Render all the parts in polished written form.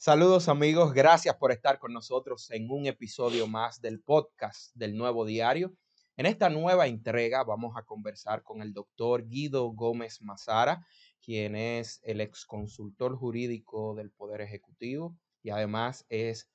Saludos amigos, gracias por estar con nosotros en un episodio más del podcast del Nuevo Diario. En esta nueva entrega vamos a conversar con el doctor Guido Gómez Mazara, quien es el exconsultor jurídico del Poder Ejecutivo y además es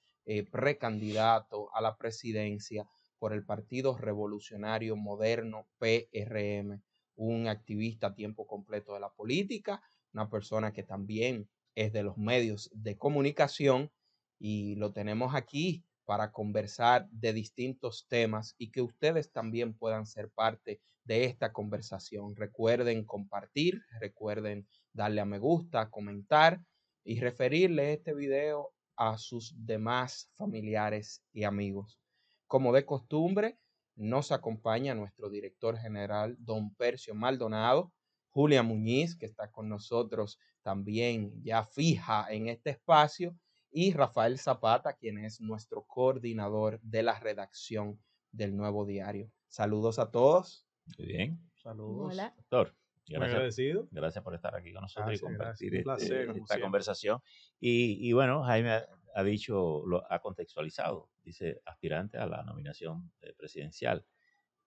precandidato a la presidencia por el Partido Revolucionario Moderno PRM, un activista a tiempo completo de la política, una persona que también es de los medios de comunicación y lo tenemos aquí para conversar de distintos temas y que ustedes también puedan ser parte de esta conversación. Recuerden compartir, recuerden darle a me gusta, comentar y referirle este video a sus demás familiares y amigos. Como de costumbre, nos acompaña nuestro director general, don Percio Maldonado, Julia Muñiz, que está con nosotros también ya fija en este espacio, y Rafael Zapata, quien es nuestro coordinador de la redacción del Nuevo Diario. Saludos a todos. Muy bien. Saludos. Hola. Doctor, Muy agradecido. gracias por estar aquí con nosotros y compartir Un placer, como esta siempre. conversación. Y bueno, Jaime ha dicho, ha contextualizado, dice aspirante a la nominación presidencial.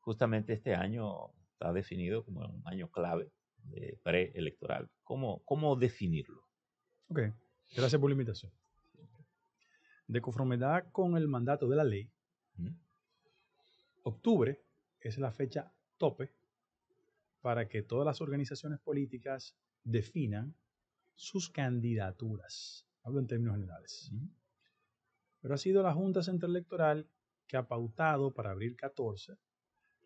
Justamente este año está definido como un año clave preelectoral. ¿Cómo definirlo? Ok, gracias por la invitación. De conformidad con el mandato de la ley, octubre es la fecha tope para que todas las organizaciones políticas definan sus candidaturas. Hablo en términos generales. Pero ha sido la Junta Central Electoral que ha pautado para abril 14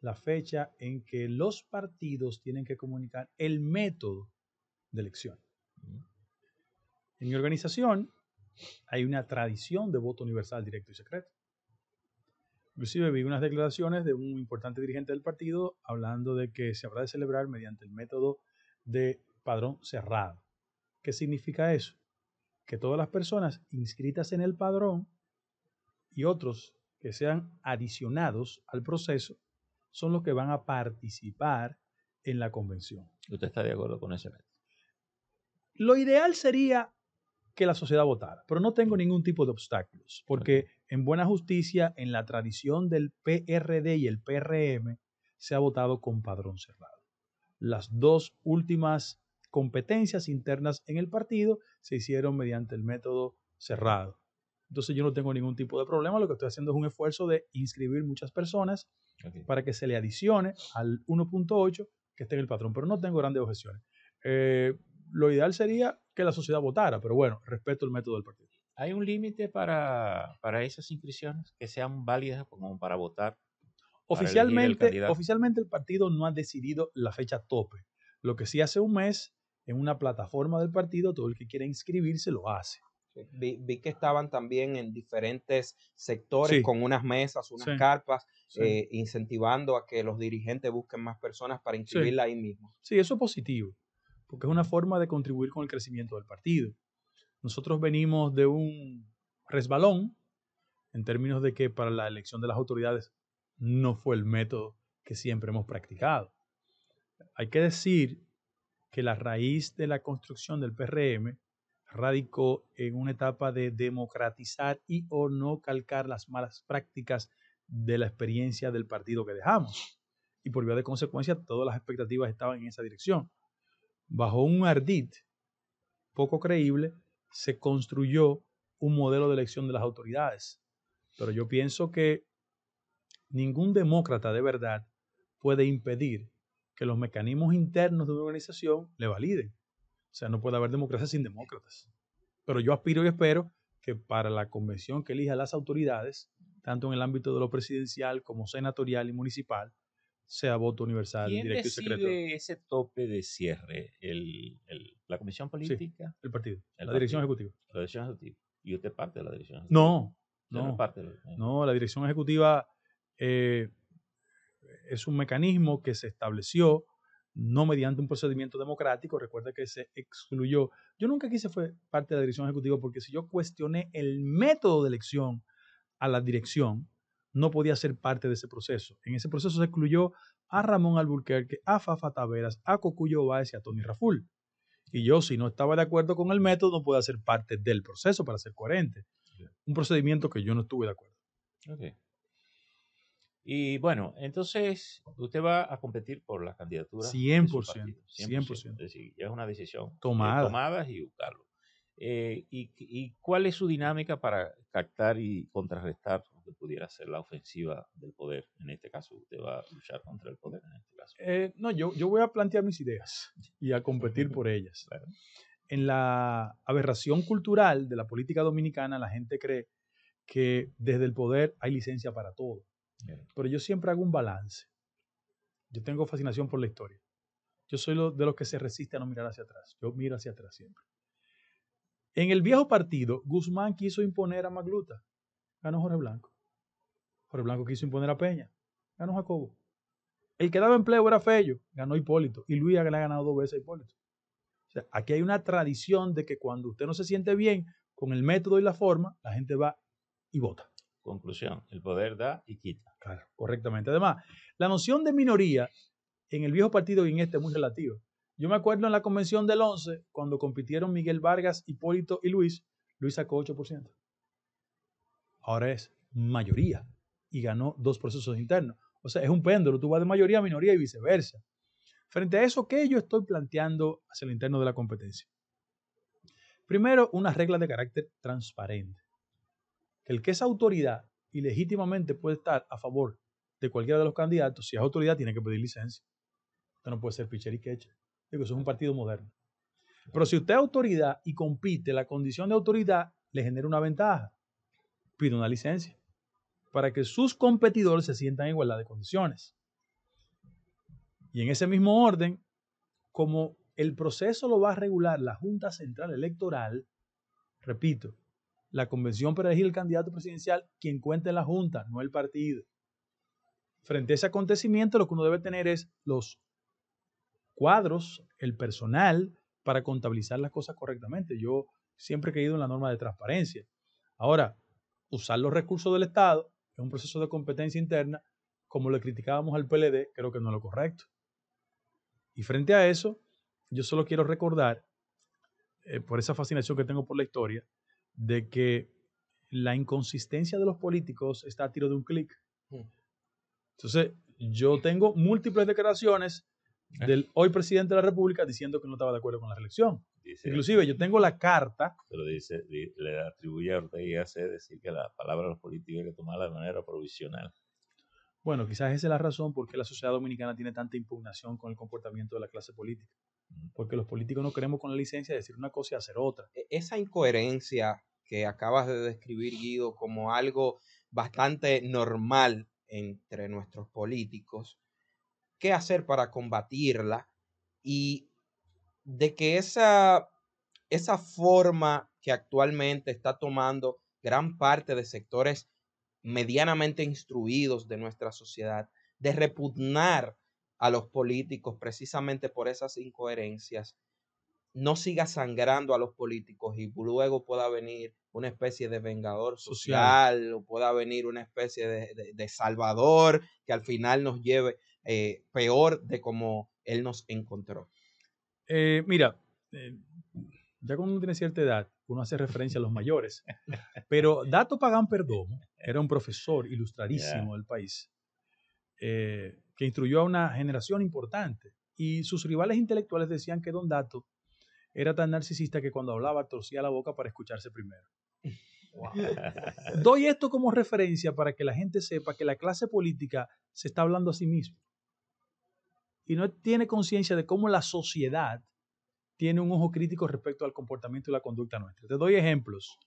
la fecha en que los partidos tienen que comunicar el método de elección. En mi organización hay una tradición de voto universal, directo y secreto. Inclusive vi unas declaraciones de un importante dirigente del partido hablando de que se habrá de celebrar mediante el método de padrón cerrado. ¿Qué significa eso? Que todas las personas inscritas en el padrón y otros que sean adicionados al proceso son los que van a participar en la convención. ¿Usted está de acuerdo con ese método? Lo ideal sería que la sociedad votara, pero no tengo ningún tipo de obstáculos, porque en buena justicia, en la tradición del PRD y el PRM, se ha votado con padrón cerrado. Las dos últimas competencias internas en el partido se hicieron mediante el método cerrado. Entonces yo no tengo ningún tipo de problema, lo que estoy haciendo es un esfuerzo de inscribir muchas personas para que se le adicione al 1.8 que esté en el padrón, pero no tengo grandes objeciones. Lo ideal sería que la sociedad votara, pero bueno, respeto el método del partido. ¿Hay un límite para esas inscripciones que sean válidas como para votar? Oficialmente el partido no ha decidido la fecha tope. Lo que sí hace un mes, en una plataforma del partido, todo el que quiera inscribirse lo hace. Sí. Vi que estaban también en diferentes sectores con unas mesas, unas carpas, incentivando a que los dirigentes busquen más personas para inscribirla ahí mismo. Sí, eso es positivo, porque es una forma de contribuir con el crecimiento del partido. Nosotros venimos de un resbalón en términos de que para la elección de las autoridades no fue el método que siempre hemos practicado. Hay que decir que la raíz de la construcción del PRM radicó en una etapa de democratizar y o no calcar las malas prácticas de la experiencia del partido que dejamos. Y por vía de consecuencia, todas las expectativas estaban en esa dirección. Bajo un ardid poco creíble, se construyó un modelo de elección de las autoridades. Pero yo pienso que ningún demócrata de verdad puede impedir que los mecanismos internos de una organización le validen. O sea, no puede haber democracia sin demócratas. Pero yo aspiro y espero que para la convención que elija las autoridades, tanto en el ámbito de lo presidencial como senatorial y municipal, sea voto universal, directo y secreto. ¿Quién decide ese tope de cierre? ¿La comisión política? Sí, el partido, la dirección ejecutiva. La dirección ejecutiva. ¿Y usted parte de la dirección ejecutiva? No, la dirección ejecutiva es un mecanismo que se estableció no mediante un procedimiento democrático. Recuerda que se excluyó. Yo nunca quise fue parte de la dirección ejecutiva porque si yo cuestioné el método de elección a la dirección, no podía ser parte de ese proceso. En ese proceso se excluyó a Ramón Alburquerque, a Fafa Taveras, a Cocuyo Báez y a Tony Raful. Y yo, si no estaba de acuerdo con el método, no puedo hacer parte del proceso para ser coherente. Un procedimiento que yo no estuve de acuerdo. Ok. Y bueno, entonces usted va a competir por la candidatura de su 100%, partido. 100%. Es decir, ya es una decisión Tomada. tomada y buscarlo. ¿Y cuál es su dinámica para captar y contrarrestar lo que pudiera ser la ofensiva del poder? En este caso, usted va a luchar contra el poder, en este caso. No, yo voy a plantear mis ideas y a competir por ellas. Claro. En la aberración cultural de la política dominicana, la gente cree que desde el poder hay licencia para todo. Pero yo siempre hago un balance. Yo tengo fascinación por la historia. Yo soy de los que se resiste a no mirar hacia atrás. Yo miro hacia atrás siempre. En el viejo partido, Guzmán quiso imponer a Magluta. Ganó Jorge Blanco. Jorge Blanco quiso imponer a Peña. Ganó Jacobo. El que daba empleo era Fello. Ganó Hipólito. Y Luis le ha ganado 2 veces a Hipólito. O sea, aquí hay una tradición de que cuando usted no se siente bien con el método y la forma, la gente va y vota. Conclusión, el poder da y quita. Claro, correctamente. Además, la noción de minoría en el viejo partido y en este es muy relativa. Yo me acuerdo en la convención del 11, cuando compitieron Miguel Vargas, Hipólito y Luis sacó 8%. Ahora es mayoría y ganó 2 procesos internos. O sea, es un péndulo, tú vas de mayoría a minoría y viceversa. Frente a eso, ¿qué yo estoy planteando hacia el interno de la competencia? Primero, una regla de carácter transparente. Que el que es autoridad y legítimamente puede estar a favor de cualquiera de los candidatos, si es autoridad tiene que pedir licencia. Usted no puede ser pitcher y catcher. Digo, eso es un partido moderno. Pero si usted es autoridad y compite, la condición de autoridad le genera una ventaja. Pide una licencia para que sus competidores se sientan en igualdad de condiciones. Y en ese mismo orden, como el proceso lo va a regular la Junta Central Electoral, repito, la convención para elegir el candidato presidencial, quien cuenta en la Junta, no el partido. Frente a ese acontecimiento, lo que uno debe tener es los cuadros, el personal para contabilizar las cosas correctamente. Yo siempre he creído en la norma de transparencia. Ahora, usar los recursos del Estado en un proceso de competencia interna, como le criticábamos al PLD, creo que no es lo correcto. Y frente a eso, yo solo quiero recordar, por esa fascinación que tengo por la historia, de que la inconsistencia de los políticos está a tiro de un clic. Entonces, yo tengo múltiples declaraciones del hoy presidente de la República diciendo que no estaba de acuerdo con la reelección. Inclusive, yo tengo la carta. Pero le atribuye a Ortega y Gasset decir que la palabra de los políticos hay que tomarla de manera provisional. Bueno, quizás esa es la razón por qué la sociedad dominicana tiene tanta impugnación con el comportamiento de la clase política. Porque los políticos no queremos con la licencia decir una cosa y hacer otra. Esa incoherencia que acabas de describir, Guido, como algo bastante normal entre nuestros políticos, ¿qué hacer para combatirla? Y de que esa forma que actualmente está tomando gran parte de sectores medianamente instruidos de nuestra sociedad, de repugnar a los políticos precisamente por esas incoherencias, no siga sangrando a los políticos y luego pueda venir una especie de vengador social o pueda venir una especie de salvador que al final nos lleve peor de como él nos encontró. Mira, ya cuando uno tiene cierta edad, uno hace referencia a los mayores, pero Dato Pagán Perdomo era un profesor ilustradísimo del país que instruyó a una generación importante y sus rivales intelectuales decían que Don Dato era tan narcisista que cuando hablaba torcía la boca para escucharse primero. Wow. Doy esto como referencia para que la gente sepa que la clase política se está hablando a sí misma y no tiene conciencia de cómo la sociedad tiene un ojo crítico respecto al comportamiento y la conducta nuestra. Te doy ejemplos.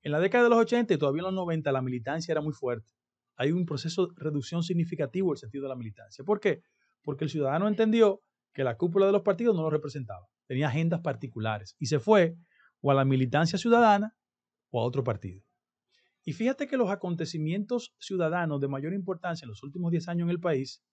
En la década de los 80 y todavía en los 90 la militancia era muy fuerte. Hay un proceso de reducción significativo del sentido de la militancia. ¿Por qué? Porque el ciudadano entendió que la cúpula de los partidos no lo representaba. Tenía agendas particulares y se fue o a la militancia ciudadana o a otro partido. Y fíjate que los acontecimientos ciudadanos de mayor importancia en los últimos 10 años en el país,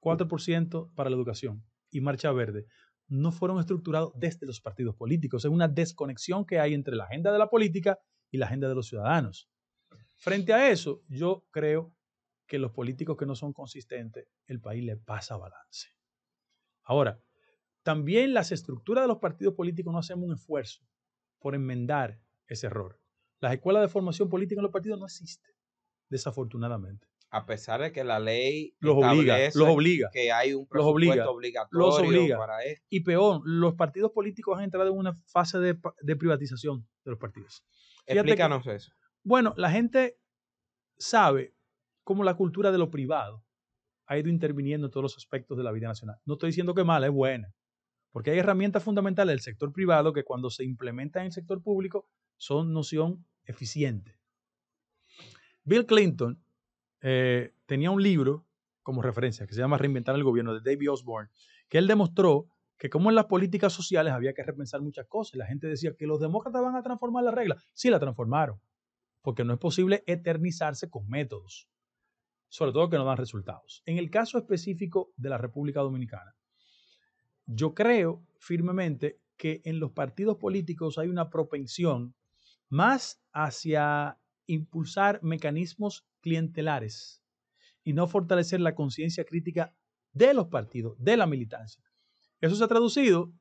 4% para la educación y Marcha Verde, no fueron estructurados desde los partidos políticos. Es una desconexión que hay entre la agenda de la política y la agenda de los ciudadanos. Frente a eso, yo creo que los políticos que no son consistentes, el país le pasa balance. Ahora, también las estructuras de los partidos políticos no hacemos un esfuerzo por enmendar ese error. Las escuelas de formación política en los partidos no existen, desafortunadamente. A pesar de que la ley Los establece obliga, que hay un los presupuesto obligatorio obliga. para esto. Y peor, los partidos políticos han entrado en una fase de privatización de los partidos. Explícanos eso. Bueno, la gente sabe cómo la cultura de lo privado ha ido interviniendo en todos los aspectos de la vida nacional. No estoy diciendo que es mala, es buena, porque hay herramientas fundamentales del sector privado que cuando se implementan en el sector público son noción eficiente. Bill Clinton tenía un libro como referencia que se llama Reinventar el Gobierno, de David Osborne, que él demostró que como en las políticas sociales había que repensar muchas cosas. La gente decía que los demócratas van a transformar las reglas. Sí, la transformaron, porque no es posible eternizarse con métodos, sobre todo que no dan resultados. En el caso específico de la República Dominicana, yo creo firmemente que en los partidos políticos hay una propensión más hacia impulsar mecanismos clientelares y no fortalecer la conciencia crítica de los partidos, de la militancia. Eso se ha traducido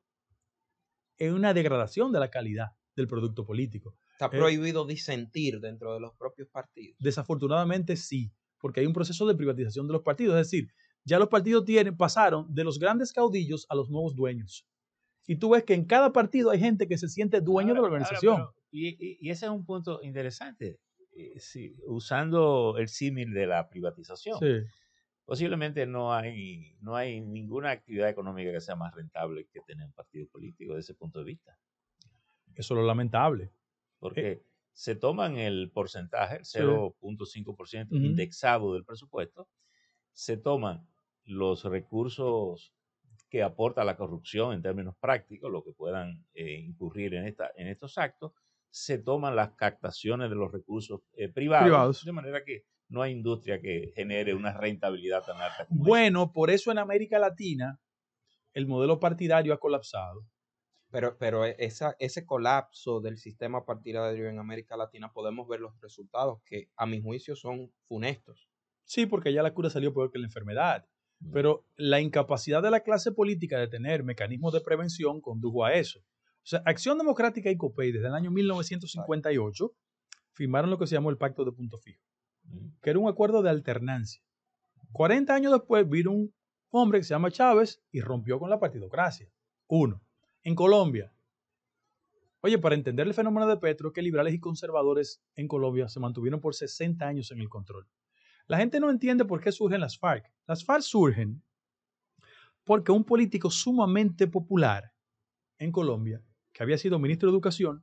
en una degradación de la calidad del producto político. Está prohibido disentir dentro de los propios partidos. Desafortunadamente sí, porque hay un proceso de privatización de los partidos, es decir, ya los partidos pasaron de los grandes caudillos a los nuevos dueños. Y tú ves que en cada partido hay gente que se siente dueño de la organización. Y ese es un punto interesante. Sí, usando el símil de la privatización. Sí. Posiblemente no hay ninguna actividad económica que sea más rentable que tener un partido político desde ese punto de vista. Eso es lo lamentable. Porque se toman el porcentaje, el 0.5% indexado del presupuesto, se toman los recursos que aporta la corrupción en términos prácticos, lo que puedan incurrir en estos actos, se toman las captaciones de los recursos privados, de manera que no hay industria que genere una rentabilidad tan alta como Bueno, por eso en América Latina el modelo partidario ha colapsado. Pero ese colapso del sistema partidario en América Latina podemos ver los resultados que a mi juicio son funestos. Sí, porque ya la cura salió peor que la enfermedad. Pero la incapacidad de la clase política de tener mecanismos de prevención condujo a eso. O sea, Acción Democrática y COPEI desde el año 1958 firmaron lo que se llamó el Pacto de Punto Fijo, que era un acuerdo de alternancia. 40 años después vino un hombre que se llama Chávez y rompió con la partidocracia. Uno. En Colombia, oye, para entender el fenómeno de Petro, que liberales y conservadores en Colombia se mantuvieron por 60 años en el control. La gente no entiende por qué surgen las FARC. Las FARC surgen porque un político sumamente popular en Colombia, que había sido ministro de Educación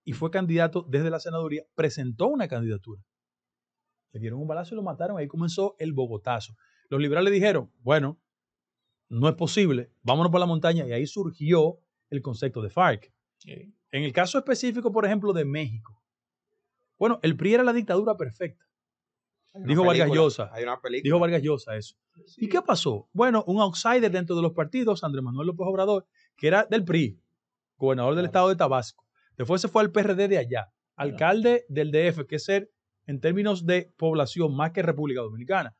y fue candidato desde la senaduría, presentó una candidatura. Le dieron un balazo y lo mataron. Ahí comenzó el bogotazo. Los liberales dijeron, bueno, no es posible, vámonos por la montaña. Y ahí surgió el concepto de FARC. En el caso específico, por ejemplo, de México. Bueno, el PRI era la dictadura perfecta. Dijo Vargas Llosa. Hay una película. Dijo Vargas Llosa eso. Sí. ¿Y qué pasó? Bueno, un outsider dentro de los partidos, Andrés Manuel López Obrador, que era del PRI, gobernador del estado de Tabasco. Después se fue al PRD de allá, alcalde del DF, que es ser, en términos de población, más que República Dominicana.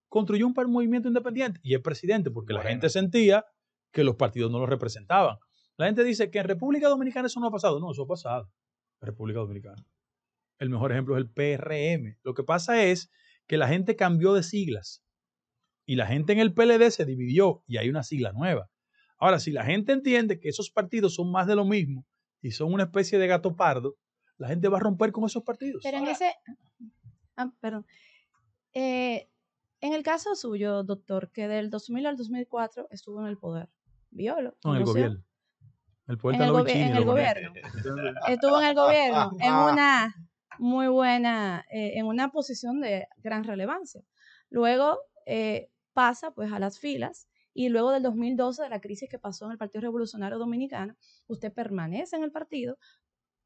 Construyó un movimiento independiente y es presidente porque la gente sentía que los partidos no lo representaban. La gente dice que en República Dominicana eso no ha pasado. No, eso ha pasado en República Dominicana. El mejor ejemplo es el PRM. Lo que pasa es que la gente cambió de siglas y la gente en el PLD se dividió y hay una sigla nueva. Ahora, si la gente entiende que esos partidos son más de lo mismo y son una especie de gato pardo, la gente va a romper con esos partidos. Pero en ese... perdón. En el caso suyo, doctor, que del 2000 al 2004 estuvo en el poder. ¿Vio? No, en el gobierno. El poder en el gobierno. Estuvo en el gobierno, en una muy buena, en una posición de gran relevancia. Luego pasa pues a las filas y luego del 2012, de la crisis que pasó en el Partido Revolucionario Dominicano, usted permanece en el partido,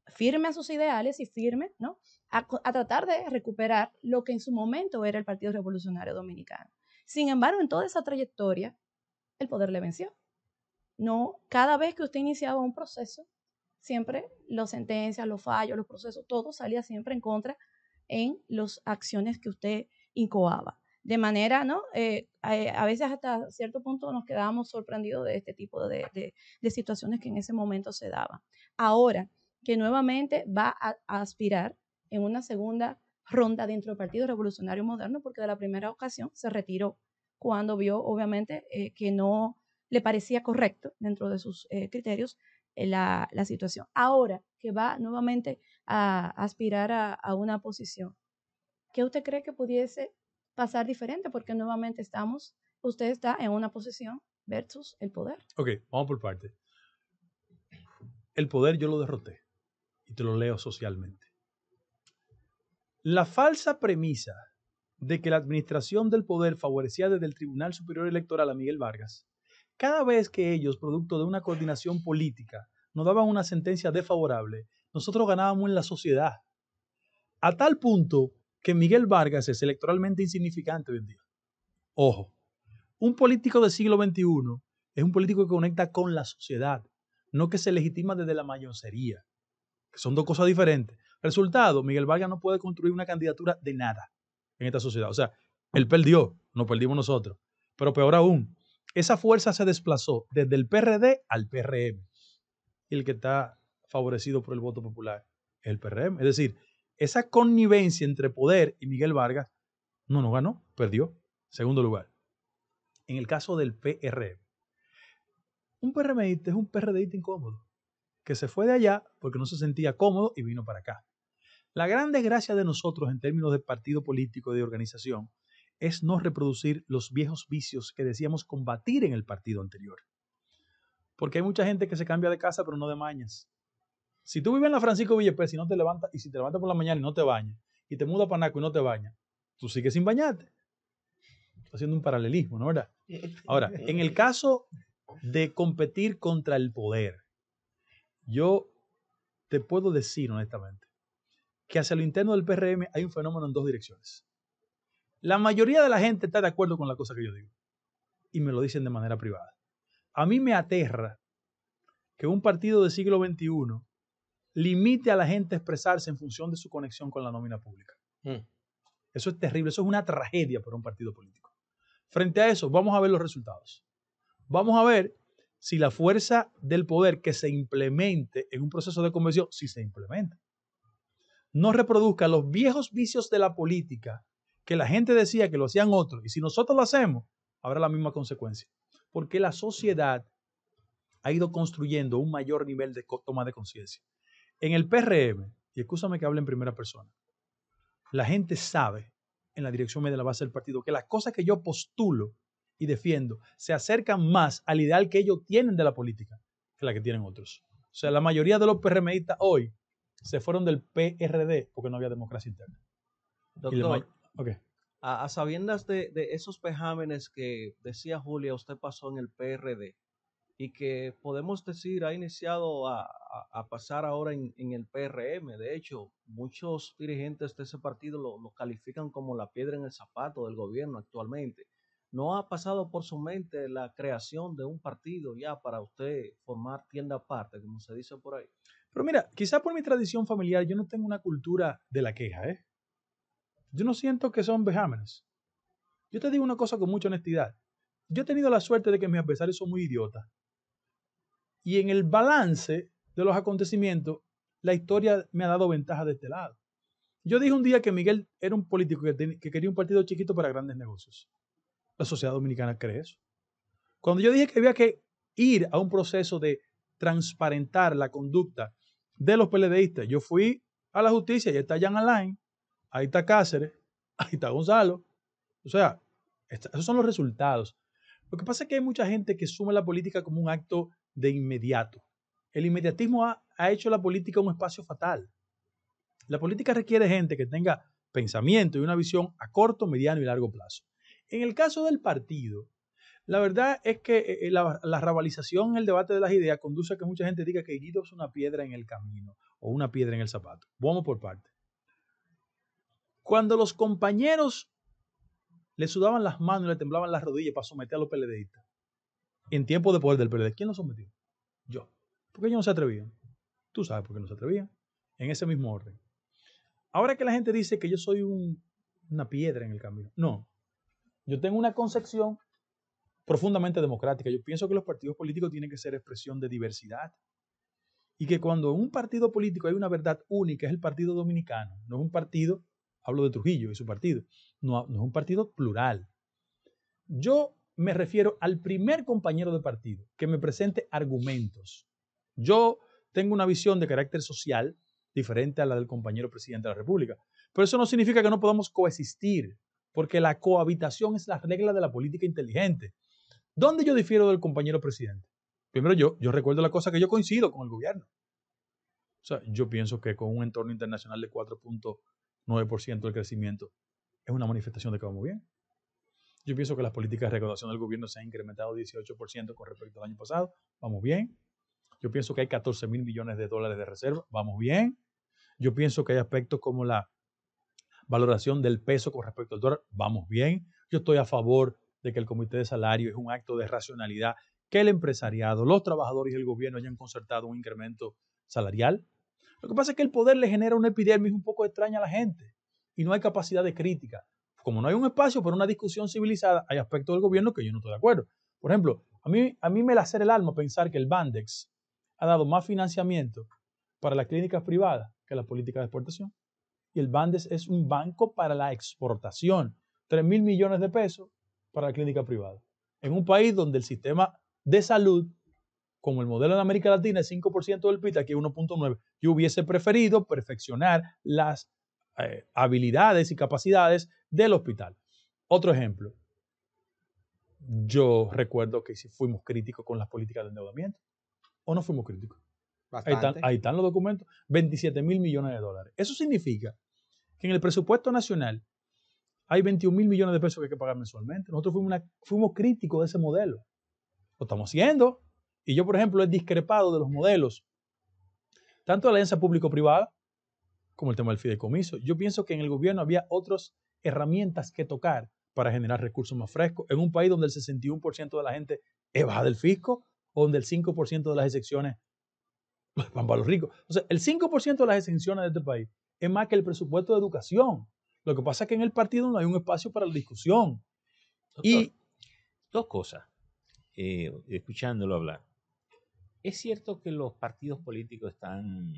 firme a sus ideales y firme, ¿no?, a tratar de recuperar lo que en su momento era el Partido Revolucionario Dominicano. Sin embargo, en toda esa trayectoria, el poder le venció. No, cada vez que usted iniciaba un proceso, siempre las sentencias, los fallos, los procesos, todo salía siempre en contra en las acciones que usted incoaba. de manera, ¿no? A veces hasta cierto punto nos quedábamos sorprendidos de este tipo de situaciones que en ese momento se daban. Ahora que nuevamente va a aspirar en una segunda ronda dentro del Partido Revolucionario Moderno, porque de la primera ocasión se retiró cuando vio, obviamente, que no le parecía correcto dentro de sus criterios la situación. Ahora que va nuevamente a aspirar a una posición, ¿qué usted cree que pudiese pasar diferente? Porque nuevamente usted está en una posición versus el poder. Ok, vamos por parte. El poder yo lo derroté y te lo leo socialmente. La falsa premisa de que la administración del poder favorecía desde el Tribunal Superior Electoral a Miguel Vargas, cada vez que ellos, producto de una coordinación política, nos daban una sentencia desfavorable, nosotros ganábamos en la sociedad. A tal punto que Miguel Vargas es electoralmente insignificante hoy en día. Ojo, un político del siglo XXI es un político que conecta con la sociedad, no que se legitima desde la mayonería, que son dos cosas diferentes. Resultado, Miguel Vargas no puede construir una candidatura de nada en esta sociedad. O sea, él perdió, nos perdimos nosotros. Pero peor aún, esa fuerza se desplazó desde el PRD al PRM. Y el que está favorecido por el voto popular es el PRM. Es decir, esa connivencia entre poder y Miguel Vargas no ganó, perdió. Segundo lugar, en el caso del PRM, un PRMista es un PRDista incómodo, que se fue de allá porque no se sentía cómodo y vino para acá. La gran desgracia de nosotros en términos de partido político y de organización es no reproducir los viejos vicios que decíamos combatir en el partido anterior. Porque hay mucha gente que se cambia de casa pero no de mañas. Si tú vives en la Francisco Villespes y no te levantas, y si te levantas por la mañana y no te bañas, y te mudas para Naco y no te bañas, tú sigues sin bañarte. Estoy haciendo un paralelismo, ¿no? ¿Verdad? Ahora, en el caso de competir contra el poder, yo te puedo decir honestamente que hacia lo interno del PRM hay un fenómeno en dos direcciones. La mayoría de la gente está de acuerdo con la cosa que yo digo y me lo dicen de manera privada. A mí me aterra que un partido del siglo XXI limite a la gente a expresarse en función de su conexión con la nómina pública. Eso es terrible, eso es una tragedia para un partido político. Frente a eso, vamos a ver los resultados. Vamos a ver si la fuerza del poder que se implemente en un proceso de convención, si se implementa, no reproduzca los viejos vicios de la política que la gente decía que lo hacían otros. Y si nosotros lo hacemos, habrá la misma consecuencia. Porque la sociedad ha ido construyendo un mayor nivel de toma de conciencia. En el PRM, y escúchame que hable en primera persona, la gente sabe en la dirección media de la base del partido que las cosas que yo postulo y defiendo se acercan más al ideal que ellos tienen de la política que la que tienen otros. O sea, la mayoría de los PRMistas hoy se fueron del PRD porque no había democracia interna. Doctor, okay. a sabiendas de esos vejámenes que decía Julia, usted pasó en el PRD y que podemos decir ha iniciado a pasar ahora en el PRM. De hecho, muchos dirigentes de ese partido lo califican como la piedra en el zapato del gobierno actualmente. ¿No ha pasado por su mente la creación de un partido ya para usted formar tienda aparte, como se dice por ahí? Pero mira, quizá por mi tradición familiar yo no tengo una cultura de la queja, ¿eh? Yo no siento que son vejámenes. Yo te digo una cosa con mucha honestidad. Yo he tenido la suerte de que mis adversarios son muy idiotas. Y en el balance de los acontecimientos, la historia me ha dado ventaja de este lado. Yo dije un día que Miguel era un político que quería un partido chiquito para grandes negocios. La sociedad dominicana cree eso. Cuando yo dije que había que ir a un proceso de transparentar la conducta de los PLDistas, yo fui a la justicia y ahí está Jan Alain, ahí está Cáceres, ahí está Gonzalo. O sea, esos son los resultados. Lo que pasa es que hay mucha gente que asume la política como un acto de inmediato. El inmediatismo ha hecho la política un espacio fatal. La política requiere gente que tenga pensamiento y una visión a corto, mediano y largo plazo. En el caso del partido, la verdad es que la rabalización en el debate de las ideas conduce a que mucha gente diga que Guido es una piedra en el camino o una piedra en el zapato. Vamos por parte. Cuando los compañeros le sudaban las manos y le temblaban las rodillas para someter a los PLDistas, en tiempo de poder del PLD, ¿quién los sometió? Yo. ¿Por qué ellos no se atrevían? Tú sabes por qué no se atrevían. En ese mismo orden. Ahora que la gente dice que yo soy una piedra en el camino. No. Yo tengo una concepción profundamente democrática. Yo pienso que los partidos políticos tienen que ser expresión de diversidad. Y que cuando en un partido político hay una verdad única, es el Partido Dominicano. No es un partido, hablo de Trujillo y su partido, no es un partido plural. Yo me refiero al primer compañero de partido que me presente argumentos. Yo tengo una visión de carácter social diferente a la del compañero presidente de la República. Pero eso no significa que no podamos coexistir, porque la cohabitación es la regla de la política inteligente. ¿Dónde yo difiero del compañero presidente? Primero, yo recuerdo la cosa que yo coincido con el gobierno. O sea, yo pienso que con un entorno internacional de 4.9% del crecimiento es una manifestación de que vamos bien. Yo pienso que las políticas de recaudación del gobierno se han incrementado 18% con respecto al año pasado. Vamos bien. Yo pienso que hay 14.000 millones de dólares de reserva. Vamos bien. Yo pienso que hay aspectos como la valoración del peso con respecto al dólar. Vamos bien. Yo estoy a favor de que el comité de salario es un acto de racionalidad, que el empresariado, los trabajadores y el gobierno hayan concertado un incremento salarial. Lo que pasa es que el poder le genera una epidermis un poco extraña a la gente y no hay capacidad de crítica. Como no hay un espacio para una discusión civilizada, hay aspectos del gobierno que yo no estoy de acuerdo. Por ejemplo, a mí me lacera el alma pensar que el Bandex ha dado más financiamiento para las clínicas privadas que la política de exportación. Y el Bandex es un banco para la exportación. 3.000 millones de pesos para la clínica privada. En un país donde el sistema de salud, como el modelo en América Latina, es 5% del PIB, aquí es 1.9%. Yo hubiese preferido perfeccionar las habilidades y capacidades del hospital. Otro ejemplo. Yo recuerdo que si fuimos críticos con las políticas de endeudamiento, ¿o no fuimos críticos? Ahí están los documentos. 27.000 millones de dólares. Eso significa que en el presupuesto nacional hay 21.000 millones de pesos que hay que pagar mensualmente. Nosotros fuimos críticos de ese modelo. Lo estamos haciendo. Y yo, por ejemplo, he discrepado de los modelos, tanto de la alianza público-privada como el tema del fideicomiso. Yo pienso que en el gobierno había otras herramientas que tocar para generar recursos más frescos. En un país donde el 61% de la gente evade del fisco, o donde el 5% de las excepciones van para los ricos. O sea, el 5% de las exenciones de este país es más que el presupuesto de educación. Lo que pasa es que en el partido no hay un espacio para la discusión. Doctor, y dos cosas, escuchándolo hablar. Es cierto que los partidos políticos están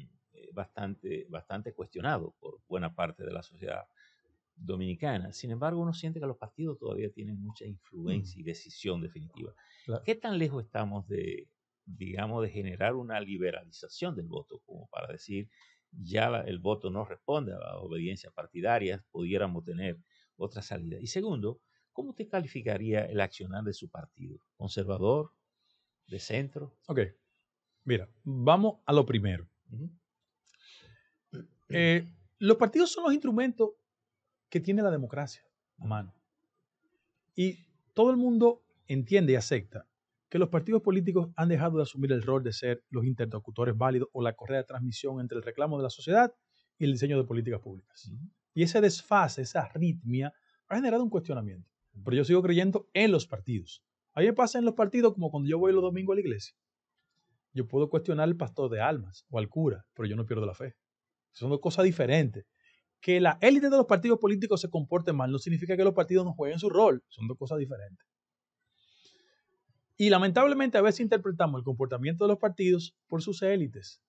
bastante cuestionados por buena parte de la sociedad dominicana. Sin embargo, uno siente que los partidos todavía tienen mucha influencia y decisión definitiva. Claro. ¿Qué tan lejos estamos de generar una liberalización del voto, como para decir, ya el voto no responde a la obediencia partidaria, pudiéramos tener otra salida? Y segundo, ¿cómo usted calificaría el accionar de su partido? ¿Conservador? ¿De centro? Ok, mira, vamos a lo primero. Los partidos son los instrumentos que tiene la democracia a mano. Y todo el mundo entiende y acepta que los partidos políticos han dejado de asumir el rol de ser los interlocutores válidos o la correa de transmisión entre el reclamo de la sociedad y el diseño de políticas públicas. Y ese desfase, esa arritmia, ha generado un cuestionamiento. Pero yo sigo creyendo en los partidos. A mí me pasa en los partidos como cuando yo voy los domingos a la iglesia. Yo puedo cuestionar al pastor de almas o al cura, pero yo no pierdo la fe. Son dos cosas diferentes. Que la élite de los partidos políticos se comporte mal no significa que los partidos no jueguen su rol. Son dos cosas diferentes. Y lamentablemente a veces interpretamos el comportamiento de los partidos por sus élites.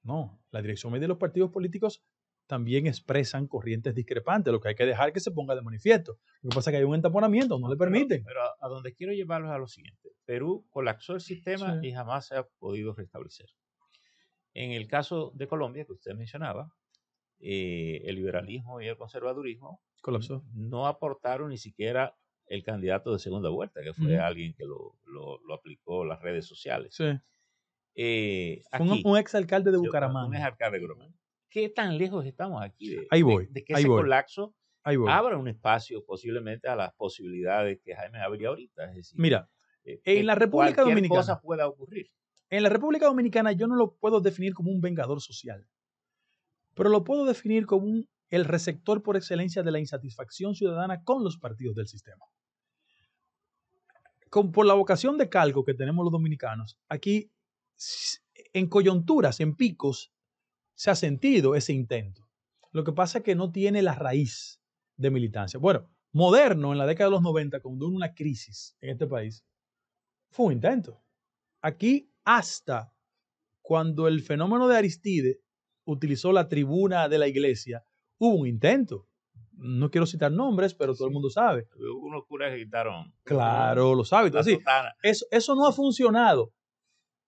No, la dirección media de los partidos políticos también expresan corrientes discrepantes, lo que hay que dejar que se ponga de manifiesto. Lo que pasa es que hay un entaponamiento, no le permiten. Pero a donde quiero llevarlos a lo siguiente. Perú colapsó el sistema y jamás se ha podido restablecer. En el caso de Colombia, que usted mencionaba, el liberalismo y el conservadurismo colapsó. No aportaron ni siquiera el candidato de segunda vuelta, que fue alguien que lo aplicó las redes sociales. Sí. Aquí, un exalcalde de Bucaramanga. Un exalcalde de Bucaramanga. ¿Qué tan lejos estamos aquí de que ese colapso abra un espacio posiblemente a las posibilidades que Jaime abría ahorita? Es decir, mira, en la República Dominicana, cosa pueda ocurrir. En la República Dominicana yo no lo puedo definir como un vengador social, pero lo puedo definir como el receptor por excelencia de la insatisfacción ciudadana con los partidos del sistema. Por la vocación de cargo que tenemos los dominicanos, aquí en coyunturas, en picos, se ha sentido ese intento. Lo que pasa es que no tiene la raíz de militancia. Bueno, Moderno, en la década de los 90, cuando hubo una crisis en este país, fue un intento. Aquí, hasta cuando el fenómeno de Aristide utilizó la tribuna de la iglesia, hubo un intento. No quiero citar nombres, pero todo el mundo sabe. Hubo unos curas que quitaron. Claro, lo sabe. La Entonces, sotana. eso no ha funcionado.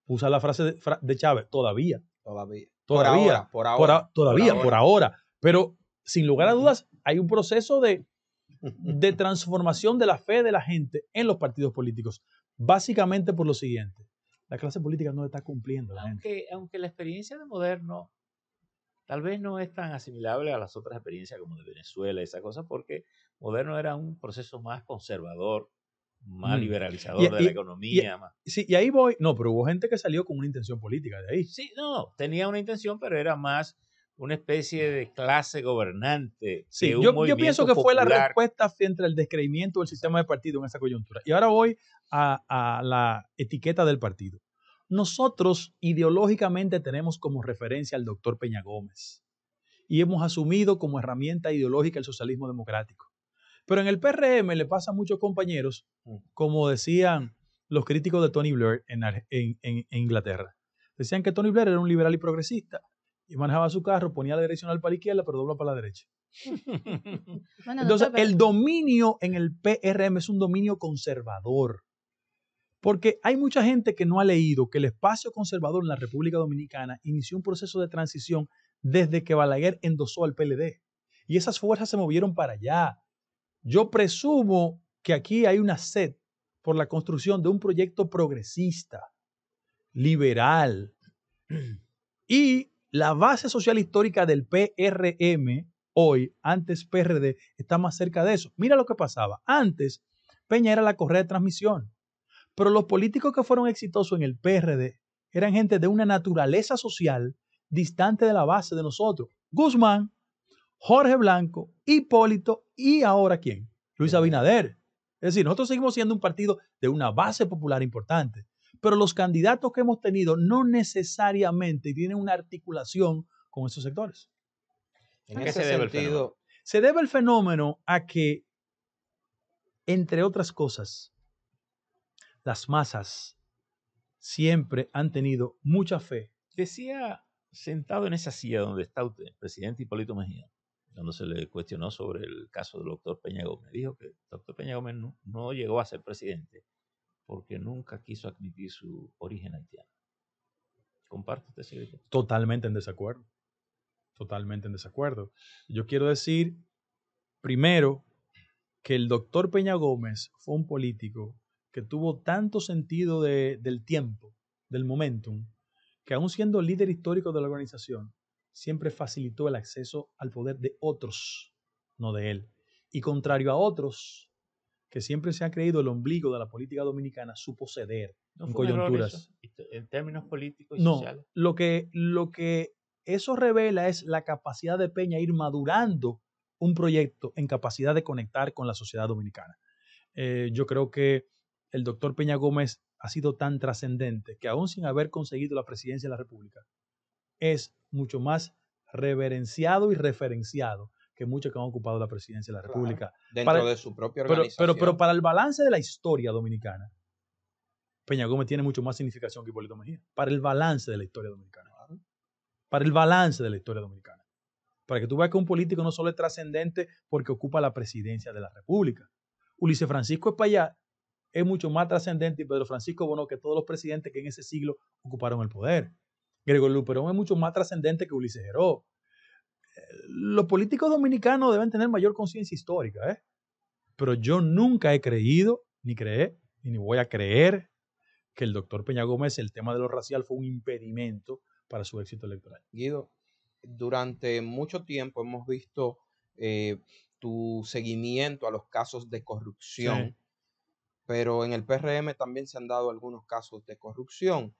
Usa la frase de Chávez, todavía. Todavía. Por ahora. Pero, sin lugar a dudas, hay un proceso de transformación de la fe de la gente en los partidos políticos. Básicamente por lo siguiente. La clase política no está cumpliendo. Aunque la experiencia de Moderno tal vez no es tan asimilable a las otras experiencias como de Venezuela y esa cosa, porque Moderno era un proceso más conservador, más liberalizador de la economía. Sí, y ahí voy. No, pero hubo gente que salió con una intención política de ahí. Sí, no, tenía una intención, pero era más una especie de clase gobernante. Sí, yo pienso que fue la respuesta frente al descreimiento del sistema de partido en esa coyuntura. Y ahora voy a la etiqueta del partido. Nosotros ideológicamente tenemos como referencia al doctor Peña Gómez y hemos asumido como herramienta ideológica el socialismo democrático. Pero en el PRM le pasa a muchos compañeros, como decían los críticos de Tony Blair en Inglaterra. Decían que Tony Blair era un liberal y progresista y manejaba su carro, ponía la direccional para la izquierda, pero dobla para la derecha. Bueno, entonces, el dominio en el PRM es un dominio conservador. Porque hay mucha gente que no ha leído que el espacio conservador en la República Dominicana inició un proceso de transición desde que Balaguer endosó al PLD. Y esas fuerzas se movieron para allá. Yo presumo que aquí hay una sed por la construcción de un proyecto progresista, liberal. Y la base social histórica del PRM, hoy, antes PRD, está más cerca de eso. Mira lo que pasaba. Antes, Peña era la correa de transmisión. Pero los políticos que fueron exitosos en el PRD eran gente de una naturaleza social distante de la base de nosotros. Guzmán, Jorge Blanco, Hipólito y ahora ¿quién? Luis Abinader. Es decir, nosotros seguimos siendo un partido de una base popular importante, pero los candidatos que hemos tenido no necesariamente tienen una articulación con esos sectores. ¿En ese sentido? Se debe el fenómeno a que, entre otras cosas, las masas siempre han tenido mucha fe. Decía, sentado en esa silla donde está usted, presidente Hipólito Mejía, cuando se le cuestionó sobre el caso del doctor Peña Gómez, dijo que el doctor Peña Gómez no llegó a ser presidente porque nunca quiso admitir su origen haitiano. ¿Comparte usted ese criterio? Totalmente en desacuerdo. Totalmente en desacuerdo. Yo quiero decir, primero, que el doctor Peña Gómez fue un político que tuvo tanto sentido del tiempo, del momentum, que aún siendo líder histórico de la organización, siempre facilitó el acceso al poder de otros, no de él. Y contrario a otros, que siempre se ha creído el ombligo de la política dominicana, supo ceder en coyunturas. En términos políticos y no, sociales. Lo que eso revela es la capacidad de Peña ir madurando un proyecto en capacidad de conectar con la sociedad dominicana. Yo creo que el doctor Peña Gómez ha sido tan trascendente que aún sin haber conseguido la presidencia de la República, es mucho más reverenciado y referenciado que muchos que han ocupado la presidencia de la República. Dentro de su propia organización. Pero para el balance de la historia dominicana, Peña Gómez tiene mucho más significación que Hipólito Mejía. Para el balance de la historia dominicana. Para el balance de la historia dominicana. Para que tú veas que un político no solo es trascendente porque ocupa la presidencia de la República. Ulises Francisco Espaillat es mucho más trascendente y Pedro Francisco Bono que todos los presidentes que en ese siglo ocuparon el poder. Gregorio Luperón es mucho más trascendente que Ulises Geró. Los políticos dominicanos deben tener mayor conciencia histórica, pero yo nunca he creído, ni creé, ni voy a creer que el doctor Peña Gómez, el tema de lo racial fue un impedimento para su éxito electoral. Guido, durante mucho tiempo hemos visto tu seguimiento a los casos de corrupción, sí, pero en el PRM también se han dado algunos casos de corrupción.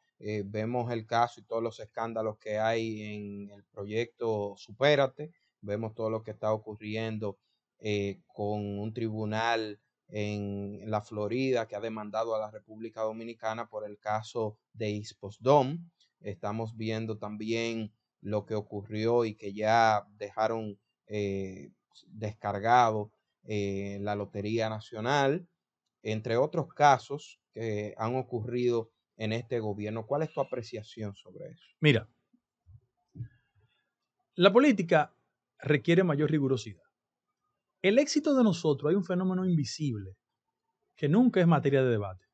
Vemos el caso y todos los escándalos que hay en el proyecto Supérate, vemos todo lo que está ocurriendo con un tribunal en la Florida que ha demandado a la República Dominicana por el caso de Isposdom. Estamos viendo también lo que ocurrió y que ya dejaron descargado la Lotería Nacional, entre otros casos que han ocurrido en este gobierno. ¿Cuál es tu apreciación sobre eso? Mira, la política requiere mayor rigurosidad. El éxito de nosotros, hay un fenómeno invisible que nunca es materia de debate.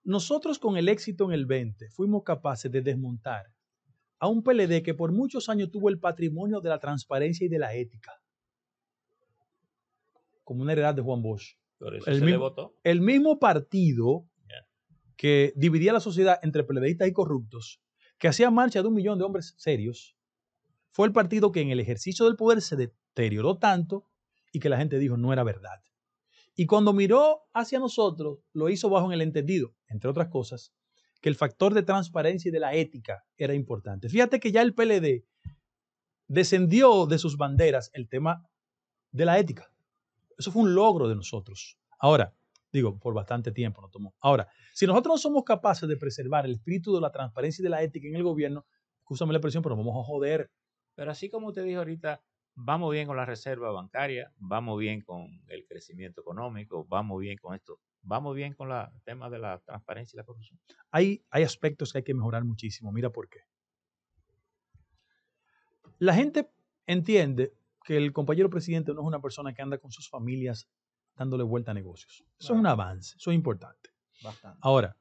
Nosotros con el éxito en el 20 fuimos capaces de desmontar a un PLD que por muchos años tuvo el patrimonio de la transparencia y de la ética, como una heredad de Juan Bosch. Por eso se le votó. El mismo partido que dividía la sociedad entre PLDistas y corruptos, que hacía marcha de 1 millón de hombres serios, fue el partido que en el ejercicio del poder se deterioró tanto y que la gente dijo no era verdad. Y cuando miró hacia nosotros, lo hizo bajo en el entendido, entre otras cosas, que el factor de transparencia y de la ética era importante. Fíjate que ya el PLD descendió de sus banderas el tema de la ética. Eso fue un logro de nosotros. Ahora, digo, por bastante tiempo nos tomó. Ahora, si nosotros no somos capaces de preservar el espíritu de la transparencia y de la ética en el gobierno, escúchame la expresión, pero nos vamos a joder. Pero así como usted dijo ahorita, vamos bien con la reserva bancaria, vamos bien con el crecimiento económico, vamos bien con esto, vamos bien con el tema de la transparencia y la corrupción. Hay aspectos que hay que mejorar muchísimo. Mira por qué. La gente entiende que el compañero presidente no es una persona que anda con sus familias dándole vuelta a negocios. Eso es un avance, eso es importante. Bastante. Ahora,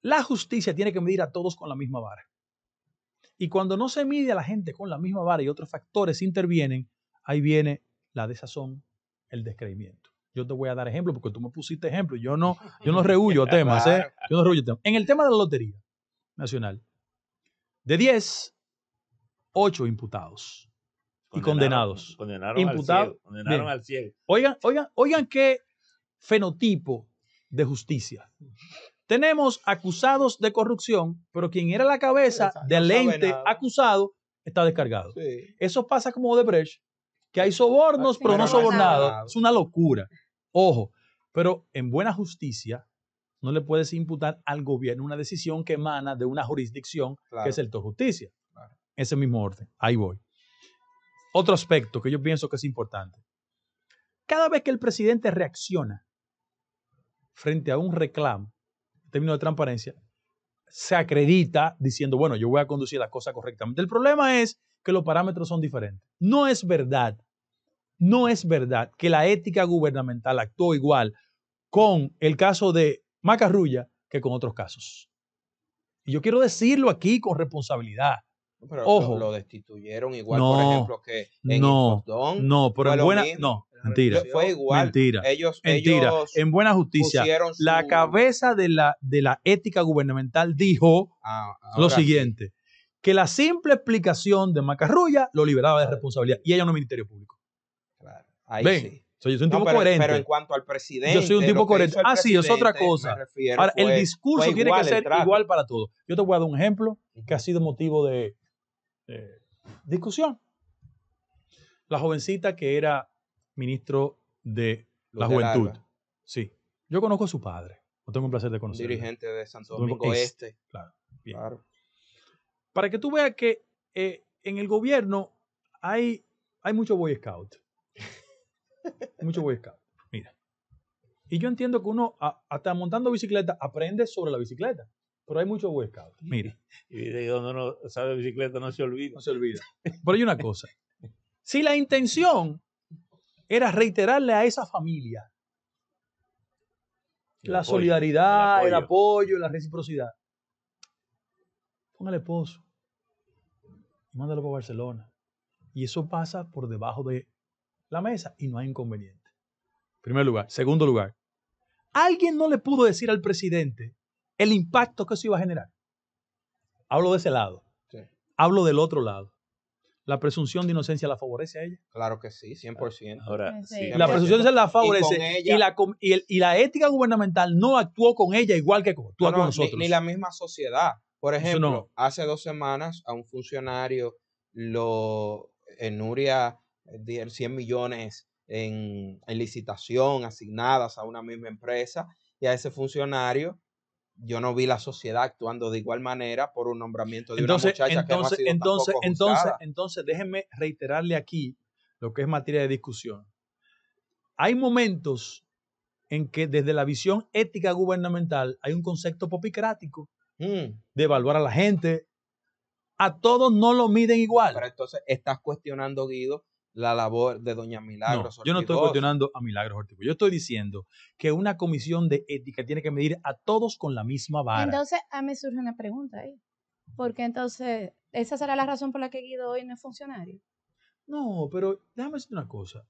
la justicia tiene que medir a todos con la misma vara. Y cuando no se mide a la gente con la misma vara y otros factores intervienen, ahí viene la desazón, el descreimiento. Yo te voy a dar ejemplo porque tú me pusiste ejemplo. Yo no rehuyo temas. Claro. Yo no rehuyo temas. En el tema de la Lotería Nacional, de 10, 8 imputados y condenados. Condenaron Imputado, condenaron bien. al cielo. Oigan qué fenotipo de justicia. Tenemos acusados de corrupción, pero quien era la cabeza del ente acusado está descargado. Sí. Eso pasa como Odebrecht, que hay sobornos, pero no sobornados. Es una locura. Ojo, pero en buena justicia no le puedes imputar al gobierno una decisión que emana de una jurisdicción que es el de justicia. Claro. Ese mismo orden. Ahí voy. Otro aspecto que yo pienso que es importante. Cada vez que el presidente reacciona frente a un reclamo en términos de transparencia, se acredita diciendo, bueno, yo voy a conducir la cosa correctamente. El problema es que los parámetros son diferentes. No es verdad que la ética gubernamental actuó igual con el caso de Macarrulla que con otros casos. Y yo quiero decirlo aquí con responsabilidad. Pero Ojo. lo destituyeron igual, No, por ejemplo, que en Impostón. No, pero fue en lo buena... mismo. No, mentira. Fue igual. Mentira. Ellos En buena justicia, pusieron su- la cabeza de la ética gubernamental dijo lo ahora siguiente, que la simple explicación de Macarrulla lo liberaba de responsabilidad y ella no es Ministerio Público. sí, claro. Ahí Ven, sí. yo soy un No, tipo pero, coherente. pero en cuanto al presidente. Yo soy un tipo lo que coherente. hizo el Sí, es otra presidente, cosa. me refiero, Ahora, el fue discurso tiene que igual el ser trato. igual para todos. Yo te voy a dar un ejemplo que ha sido motivo de discusión. La jovencita que era ministro de la Luz del Juventud. Alba, Sí. Yo conozco a su padre. No tengo el placer de un conocerlo. dirigente de Santo Domingo Domingo Este. Este. Claro. Bien. Claro. Para que tú veas que en el gobierno hay mucho Boy Scout. Mucho Boy Scout. Mira. Y yo entiendo que uno, hasta montando bicicleta, aprende sobre la bicicleta. Pero hay mucho Boy Scout. Mira. Y cuando uno sabe bicicleta no se olvida. No se olvida. Pero hay una cosa. Si la intención era reiterarle a esa familia la solidaridad, el apoyo, la reciprocidad, póngale esposo y mándalo para Barcelona. Y eso pasa por debajo de la mesa y no hay inconveniente. Primer lugar. Segundo lugar. Alguien no le pudo decir al presidente el impacto que eso iba a generar. Hablo de ese lado. Sí. Hablo del otro lado. La presunción de inocencia la favorece a ella. Claro que sí, 100%. Ahora, Sí. sí, La presunción de inocencia la favorece. Y con ella- Y la ética gubernamental no actuó con ella igual que actúa No, con nosotros. ni la misma sociedad. Por Eso ejemplo, no. hace 2 semanas a un funcionario en Nuria dieron 100 millones en licitación asignadas a una misma empresa y a ese funcionario yo no vi la sociedad actuando de igual manera por un nombramiento de una muchacha que no ha sido tampoco juzgada. Entonces, déjenme reiterarle aquí lo que es materia de discusión. hay momentos en que desde la visión ética gubernamental hay un concepto popicrático de evaluar a la gente. A todos no lo miden igual. Pero entonces estás cuestionando, Guido, la labor de doña Milagros No, yo no estoy Ortigosa. cuestionando a Milagros Ortigosa. Yo estoy diciendo que una comisión de ética tiene que medir a todos con la misma vara. Entonces, a mí surge una pregunta ahí. Porque entonces, ¿esa será la razón por la que Guido hoy no es funcionario? No, pero déjame decirte una cosa.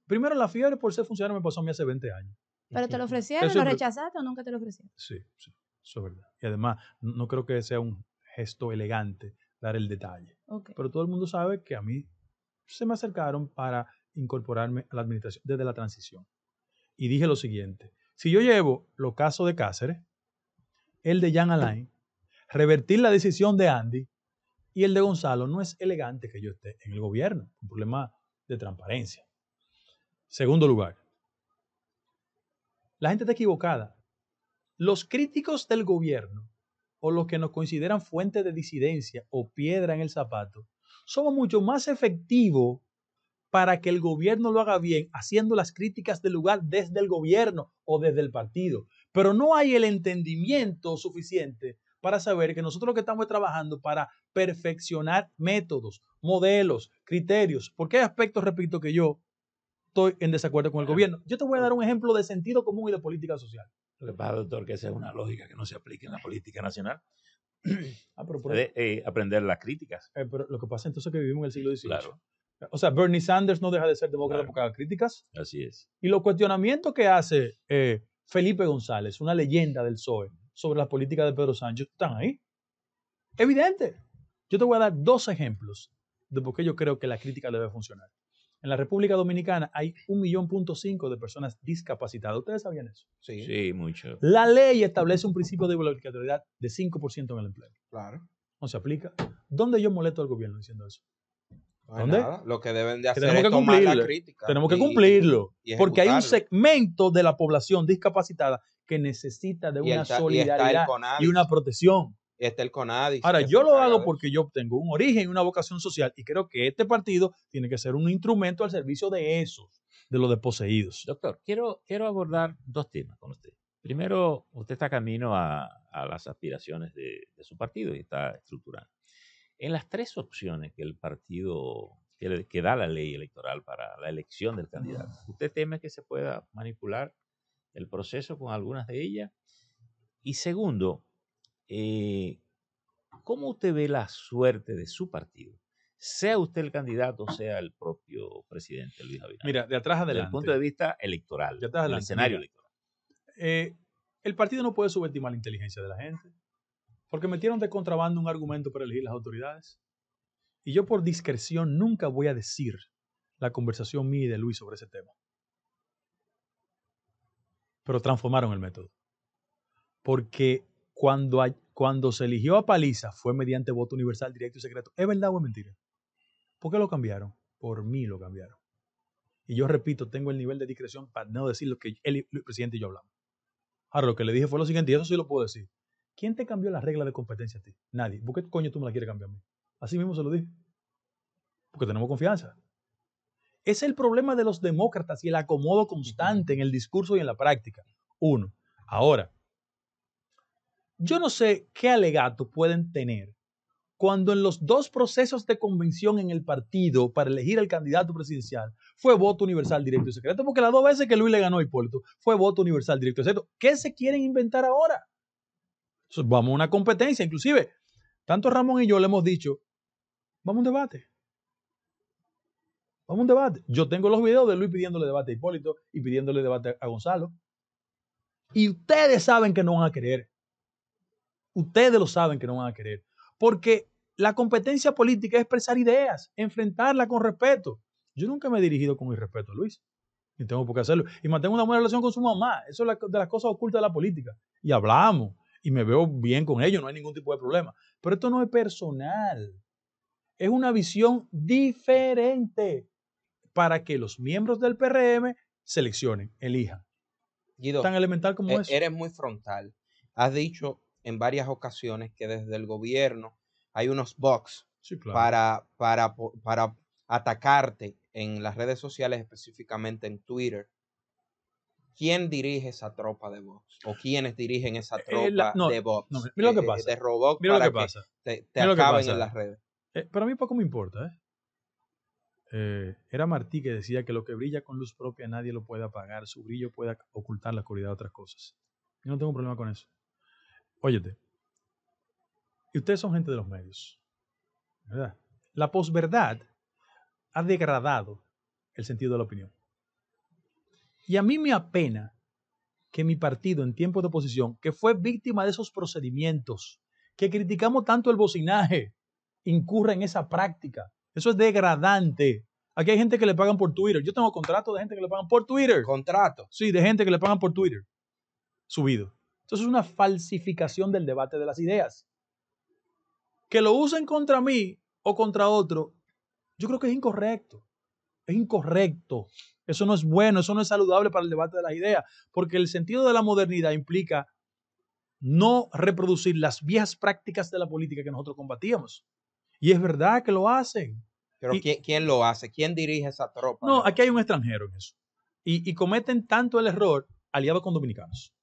Primero, la fiebre por ser funcionario me pasó a mí hace 20 años. ¿Pero te lo ofrecieron, Eso lo es- rechazaste o nunca te lo ofrecieron? Sí, eso es verdad. Y además, no creo que sea un gesto elegante dar el detalle. Okay. Pero todo el mundo sabe que a mí se me acercaron para incorporarme a la administración desde la transición. Y dije lo siguiente: si yo llevo los casos de Cáceres, el de Jean Alain, revertir la decisión de Andy y el de Gonzalo, no es elegante que yo esté en el gobierno. Un problema de transparencia. Segundo lugar, la gente está equivocada. Los críticos del gobierno o los que nos consideran fuente de disidencia o piedra en el zapato somos mucho más efectivos para que el gobierno lo haga bien haciendo las críticas del lugar desde el gobierno o desde el partido. Pero no hay el entendimiento suficiente para saber que nosotros lo que estamos trabajando para perfeccionar métodos, modelos, criterios. Porque hay aspectos, repito, que yo estoy en desacuerdo con el gobierno. Yo te voy a dar un ejemplo de sentido común y de política social. Lo que pasa, doctor, que esa es una lógica que no se aplica en la política nacional. Pero Puede aprender las críticas. Pero lo que pasa entonces es que vivimos en el siglo XVIII. Claro. O sea, Bernie Sanders no deja de ser demócrata Claro. porque haga críticas. Así es. Y los cuestionamientos que hace Felipe González, una leyenda del PSOE, sobre las políticas de Pedro Sánchez, están ahí. Evidente. Yo te voy a dar 2 ejemplos de por qué yo creo que la crítica debe funcionar. En la República Dominicana hay 1,5 millones de personas discapacitadas. ¿Ustedes sabían eso? Sí, mucho. La ley establece un principio de obligatoriedad de 5% en el empleo. Claro. No se aplica. ¿Dónde yo molesto al gobierno diciendo eso? No hay ¿Dónde? nada. Lo que deben de hacer tenemos es que tomar la cumplirlo. crítica. Tenemos que cumplirlo. y Porque hay un ejecutarlo. segmento de la población discapacitada que necesita de Y una está el solidaridad CONADIS. y una protección. Está el CONADIS. Ahora, que se yo lo encarga hago de porque yo tengo un origen y una vocación social y creo que este partido tiene que ser un instrumento al servicio de esos, de los desposeídos. Doctor, quiero abordar 2 temas con usted. Primero, usted está camino a las aspiraciones de su partido y está estructurando. En las 3 opciones que el partido, que da la ley electoral para la elección del candidato, ¿usted teme que se pueda manipular el proceso con algunas de ellas? Y segundo, ¿cómo usted ve la suerte de su partido? Sea usted el candidato, sea el propio presidente Luis Abinader. Mira, de atrás Desde adelante. el punto de vista electoral, De atrás el adelante, escenario mira. electoral. El partido no puede subestimar la inteligencia de la gente, porque metieron de contrabando un argumento para elegir las autoridades. Y yo por discreción nunca voy a decir la conversación mía y de Luis sobre ese tema. Pero transformaron el método. Porque cuando se eligió a Paliza fue mediante voto universal, directo y secreto. ¿Es verdad o es mentira? ¿Por qué lo cambiaron? Por mí lo cambiaron. Y yo repito, tengo el nivel de discreción para no decir lo que el presidente y yo hablamos. Ahora, lo que le dije fue lo siguiente, y eso sí lo puedo decir. ¿Quién te cambió la regla de competencia a ti? Nadie. ¿Por qué coño tú me la quieres cambiar a mí? Así mismo se lo dije. Porque tenemos confianza. Es el problema de los demócratas y el acomodo constante en el discurso y en la práctica. 1. Ahora, yo no sé qué alegato pueden tener cuando en los 2 procesos de convención en el partido para elegir al candidato presidencial fue voto universal, directo y secreto, porque las 2 veces que Luis le ganó a Hipólito fue voto universal, directo y secreto. ¿Qué se quieren inventar ahora? Entonces, vamos a una competencia. Inclusive, tanto Ramón y yo le hemos dicho, vamos a un debate. Vamos a un debate. Yo tengo los videos de Luis pidiéndole debate a Hipólito y pidiéndole debate a Gonzalo. Y ustedes saben que no van a querer. Ustedes lo saben que no van a querer. Porque la competencia política es expresar ideas, enfrentarla con respeto. Yo nunca me he dirigido con irrespeto a Luis. Ni tengo por qué hacerlo. Y mantengo una buena relación con su mamá. Eso es de las cosas ocultas de la política. Y hablamos. Y me veo bien con ellos. No hay ningún tipo de problema. Pero esto no es personal. Es una visión diferente para que los miembros del PRM seleccionen, elijan. Guido, Tan elemental como eso. Eres muy frontal. Has dicho en varias ocasiones que desde el gobierno hay unos bots Sí, claro. para atacarte en las redes sociales, específicamente en Twitter, ¿quién dirige esa tropa de bots? ¿O quiénes dirigen esa tropa de bots? Mira lo que pasa. De robots Mira para lo que pasa. te acaben en las redes. Pero a mí poco me importa, Era Martí que decía que lo que brilla con luz propia nadie lo puede apagar. Su brillo puede ocultar la oscuridad de otras cosas. Yo no tengo problema con eso. Óyete. Y ustedes son gente de los medios, ¿verdad? La posverdad ha degradado el sentido de la opinión. Y a mí me apena que mi partido en tiempos de oposición, que fue víctima de esos procedimientos, que criticamos tanto el bocinaje, incurra en esa práctica. Eso es degradante. Aquí hay gente que le pagan por Twitter. Yo tengo contratos de gente que le pagan por Twitter. ¿Contrato? Sí, de gente que le pagan por Twitter. Subido. Entonces es una falsificación del debate de las ideas. Que lo usen contra mí o contra otro, yo creo que es incorrecto. Es incorrecto. Eso no es bueno, eso no es saludable para el debate de las ideas, porque el sentido de la modernidad implica no reproducir las viejas prácticas de la política que nosotros combatíamos. Y es verdad que lo hacen. Pero ¿quién lo hace? ¿Quién dirige esa tropa? No, aquí hay un extranjero en eso. Y cometen tanto el error, aliados con dominicanos.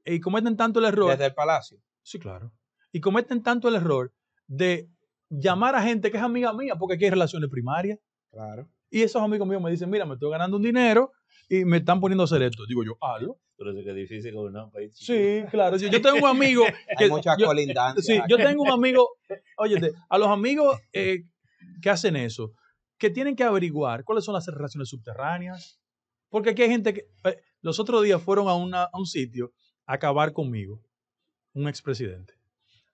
Y cometen tanto el error. ¿Desde el Palacio? Sí, claro. Y cometen tanto el error de llamar a gente que es amiga mía, porque aquí hay relaciones primarias. Claro. Y esos amigos míos me dicen, mira, me estoy ganando un dinero y me están poniendo a hacer esto. Digo yo, hazlo. Pero eso que es difícil gobernar un país chico. Sí, claro. Yo tengo un amigo que... Hay mucha colindancia. Sí, yo tengo un amigo... Óyete, a los amigos que hacen eso, que tienen que averiguar cuáles son las relaciones subterráneas. Porque aquí hay gente que... los otros días fueron a un sitio a acabar conmigo. Un expresidente.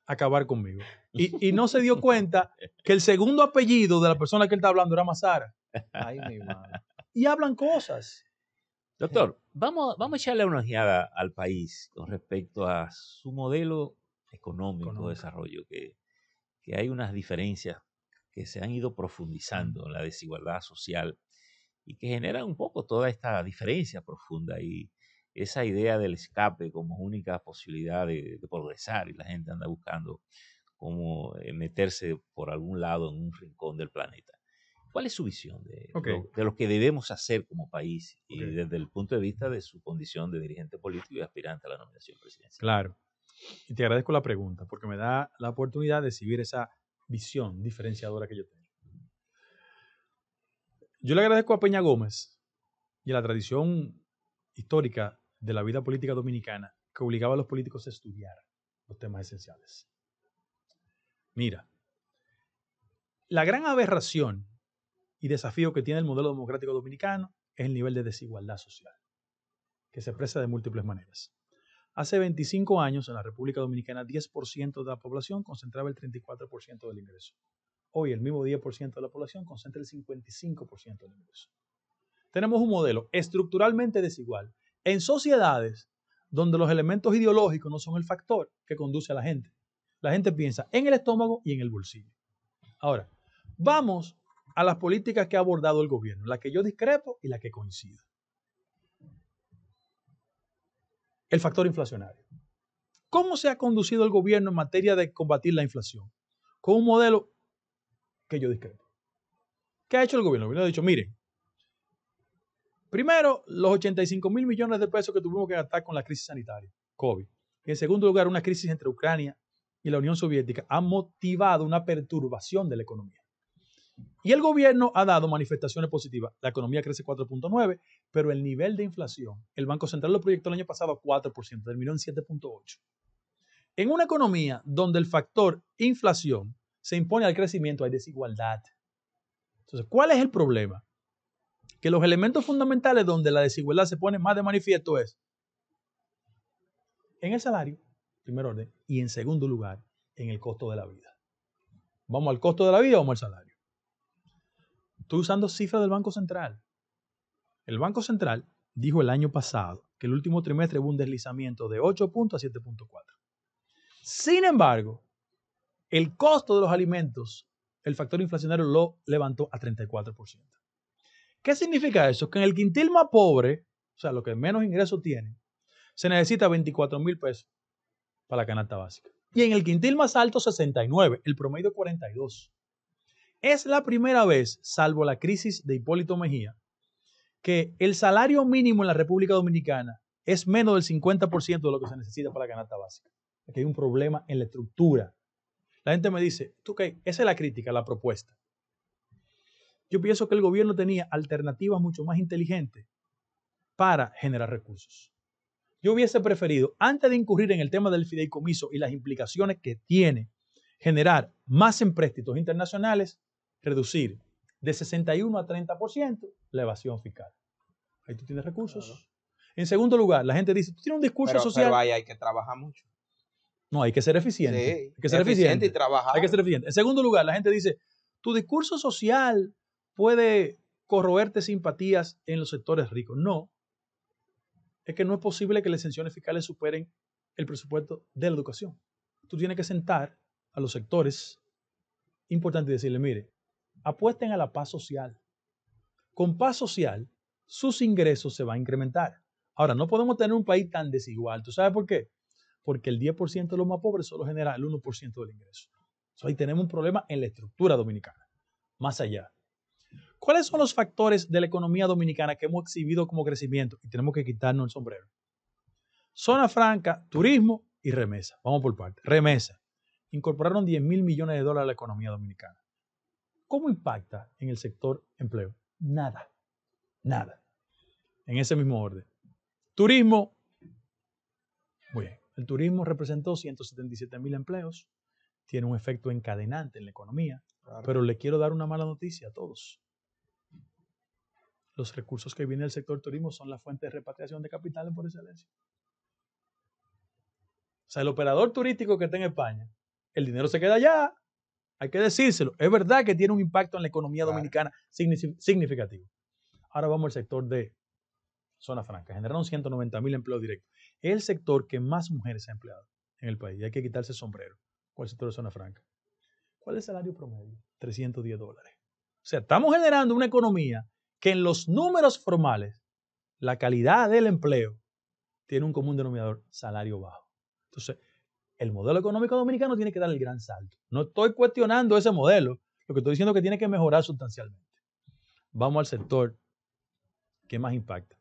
A acabar conmigo. Y no se dio cuenta que el segundo apellido de la persona que él está hablando era Mazara. Ay, mi madre. Y hablan cosas. Doctor, vamos a echarle una ojeada al país con respecto a su modelo económico de desarrollo, que hay unas diferencias que se han ido profundizando en la desigualdad social y que generan un poco toda esta diferencia profunda y esa idea del escape como única posibilidad de progresar, y la gente anda buscando cómo meterse por algún lado en un rincón del planeta. ¿Cuál es su visión de lo que debemos hacer como país y desde el punto de vista de su condición de dirigente político y aspirante a la nominación presidencial? Claro. Y te agradezco la pregunta porque me da la oportunidad de exhibir esa visión diferenciadora que yo tengo. Yo le agradezco a Peña Gómez y a la tradición histórica de la vida política dominicana que obligaba a los políticos a estudiar los temas esenciales. Mira, la gran aberración y desafío que tiene el modelo democrático dominicano es el nivel de desigualdad social, que se expresa de múltiples maneras. Hace 25 años en la República Dominicana 10% de la población concentraba el 34% del ingreso. Hoy el mismo 10% de la población concentra el 55% del ingreso. Tenemos un modelo estructuralmente desigual en sociedades donde los elementos ideológicos no son el factor que conduce a la gente. La gente piensa en el estómago y en el bolsillo. Ahora, vamos a las políticas que ha abordado el gobierno, la que yo discrepo y la que coincido. El factor inflacionario. ¿Cómo se ha conducido el gobierno en materia de combatir la inflación? Con un modelo que yo discrepo. ¿Qué ha hecho el gobierno? El gobierno ha dicho, miren, primero, los 85 mil millones de pesos que tuvimos que gastar con la crisis sanitaria, COVID. Y en segundo lugar, una crisis entre Ucrania y la Unión Soviética ha motivado una perturbación de la economía. Y el gobierno ha dado manifestaciones positivas. La economía crece 4.9, pero el nivel de inflación, el Banco Central lo proyectó el año pasado a 4%, terminó en 7.8. En una economía donde el factor inflación se impone al crecimiento, hay desigualdad. Entonces, ¿cuál es el problema? Que los elementos fundamentales donde la desigualdad se pone más de manifiesto es en el salario, en primer orden, y en segundo lugar, en el costo de la vida. ¿Vamos al costo de la vida o vamos al salario? Estoy usando cifras del Banco Central. El Banco Central dijo el año pasado que el último trimestre hubo un deslizamiento de 8 puntos a 7.4. Sin embargo, el costo de los alimentos, el factor inflacionario lo levantó a 34%. ¿Qué significa eso? Que en el quintil más pobre, o sea, lo que menos ingresos tiene, se necesita 24 mil pesos para la canasta básica. Y en el quintil más alto, 69, el promedio 42. Es la primera vez, salvo la crisis de Hipólito Mejía, que el salario mínimo en la República Dominicana es menos del 50% de lo que se necesita para la canasta básica. Aquí hay un problema en la estructura. La gente me dice, ¿tú qué? Esa es la crítica, la propuesta. Yo pienso que el gobierno tenía alternativas mucho más inteligentes para generar recursos. Yo hubiese preferido, antes de incurrir en el tema del fideicomiso y las implicaciones que tiene generar más empréstitos internacionales, reducir de 61 a 30% la evasión fiscal. Ahí tú tienes recursos. Claro. En segundo lugar, la gente dice, tú tienes un discurso social. Pero ahí hay que trabajar mucho. No, hay que ser eficiente. Sí, hay que ser eficiente y trabajar. Hay que ser eficiente. En segundo lugar, la gente dice, tu discurso social puede corroerte simpatías en los sectores ricos. No. Es que no es posible que las exenciones fiscales superen el presupuesto de la educación. Tú tienes que sentar a los sectores importantes y decirle, mire, apuesten a la paz social. Con paz social, sus ingresos se van a incrementar. Ahora, no podemos tener un país tan desigual. ¿Tú sabes por qué? Porque el 10% de los más pobres solo genera el 1% del ingreso. Entonces, ahí tenemos un problema en la estructura dominicana. Más allá. ¿Cuáles son los factores de la economía dominicana que hemos exhibido como crecimiento? Y tenemos que quitarnos el sombrero. Zona franca, turismo y remesa. Vamos por partes. Remesa. Incorporaron 10.000 millones de dólares a la economía dominicana. ¿Cómo impacta en el sector empleo? Nada. Nada. En ese mismo orden. Turismo. Muy bien. El turismo representó 177.000 empleos. Tiene un efecto encadenante en la economía. Claro. Pero le quiero dar una mala noticia a todos. Los recursos que vienen del sector turismo son la fuente de repatriación de capitales por excelencia. O sea, el operador turístico que está en España, el dinero se queda allá. Hay que decírselo. Es verdad que tiene un impacto en la economía dominicana significativo. Ahora vamos al sector de zona franca. Generaron 190.000 empleos directos. Es el sector que más mujeres ha empleado en el país. Y hay que quitarse el sombrero con el sector de zona franca. ¿Cuál es el salario promedio? $310. O sea, estamos generando una economía que en los números formales, la calidad del empleo tiene un común denominador, salario bajo. Entonces, el modelo económico dominicano tiene que dar el gran salto. No estoy cuestionando ese modelo. Lo que estoy diciendo es que tiene que mejorar sustancialmente. Vamos al sector que más impacta.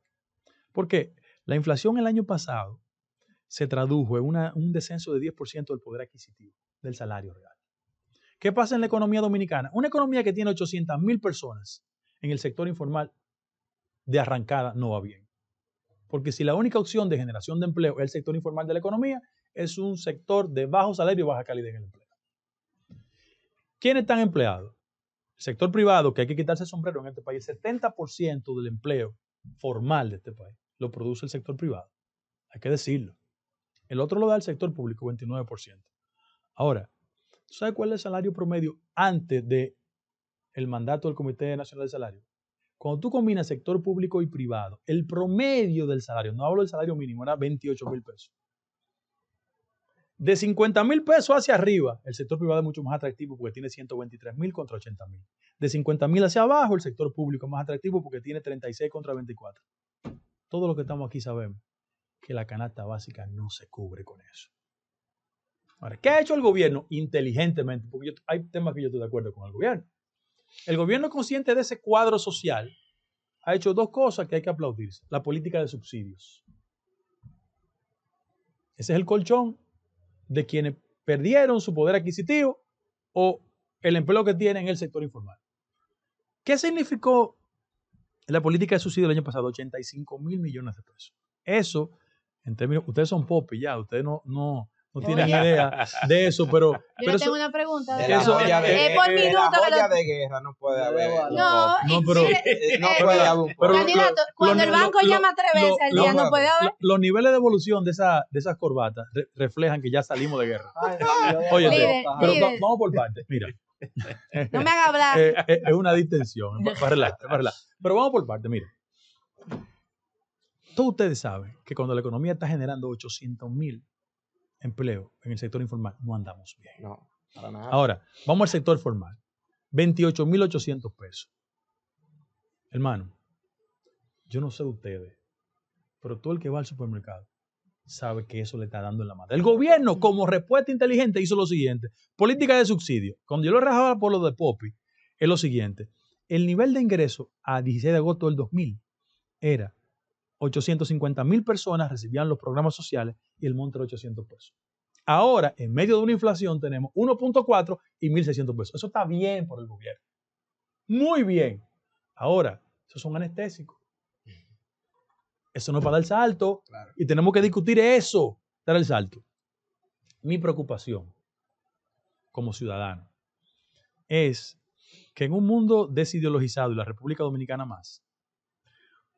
Porque la inflación el año pasado se tradujo en un descenso de 10% del poder adquisitivo, del salario real. ¿Qué pasa en la economía dominicana? Una economía que tiene 800.000 personas en el sector informal de arrancada no va bien. Porque si la única opción de generación de empleo es el sector informal de la economía, es un sector de bajo salario y baja calidad en el empleo. ¿Quiénes están empleados? El sector privado, que hay que quitarse el sombrero en este país, el 70% del empleo formal de este país lo produce el sector privado. Hay que decirlo. El otro lo da el sector público, 29%. Ahora, ¿tú sabes cuál es el salario promedio antes del mandato del Comité Nacional del Salario? Cuando tú combinas sector público y privado, el promedio del salario, no hablo del salario mínimo, era 28.000 pesos. De 50.000 pesos hacia arriba, el sector privado es mucho más atractivo porque tiene 123.000 contra 80.000. De 50.000 hacia abajo, el sector público es más atractivo porque tiene 36 contra 24. Todos los que estamos aquí sabemos que la canasta básica no se cubre con eso. Ahora, ¿qué ha hecho el gobierno inteligentemente? Porque hay temas que yo estoy de acuerdo con el gobierno. El gobierno, consciente de ese cuadro social, ha hecho dos cosas que hay que aplaudirse. La política de subsidios. Ese es el colchón de quienes perdieron su poder adquisitivo o el empleo que tienen en el sector informal. ¿Qué significó la política de subsidios el año pasado? 85.000 millones de pesos. Eso, en términos, ustedes son popis ya, ustedes no tienen idea de eso, pero... Yo tengo una pregunta. De la joya de guerra no puede haber. No, pero... no puede haber. Candidato, cuando el banco llama 3 veces al día, no puede haber. Los niveles de evolución de esas corbatas reflejan que ya salimos de guerra. Oye, pero vamos por partes. Mira. No me haga hablar. Es una distensión, para relajar. Pero vamos por partes, mira. Todos ustedes saben que cuando la economía está generando 800.000 empleos en el sector informal, no andamos bien. No, para nada. Ahora, vamos al sector formal. 28.800 pesos. Hermano, yo no sé de ustedes, pero todo el que va al supermercado sabe que eso le está dando en la madre. El gobierno, como respuesta inteligente, hizo lo siguiente. Política de subsidio. Cuando yo lo rajaba por lo de Popi, es lo siguiente. El nivel de ingreso a 16 de agosto del 2000 era 850,000 personas recibían los programas sociales y el monto era 800 pesos. Ahora, en medio de una inflación, tenemos 1.4 y 1.600 pesos. Eso está bien por el gobierno. Muy bien. Ahora, esos son anestésicos. Eso no es para dar salto. Claro. Y tenemos que discutir eso, dar el salto. Mi preocupación como ciudadano es que en un mundo desideologizado y la República Dominicana más,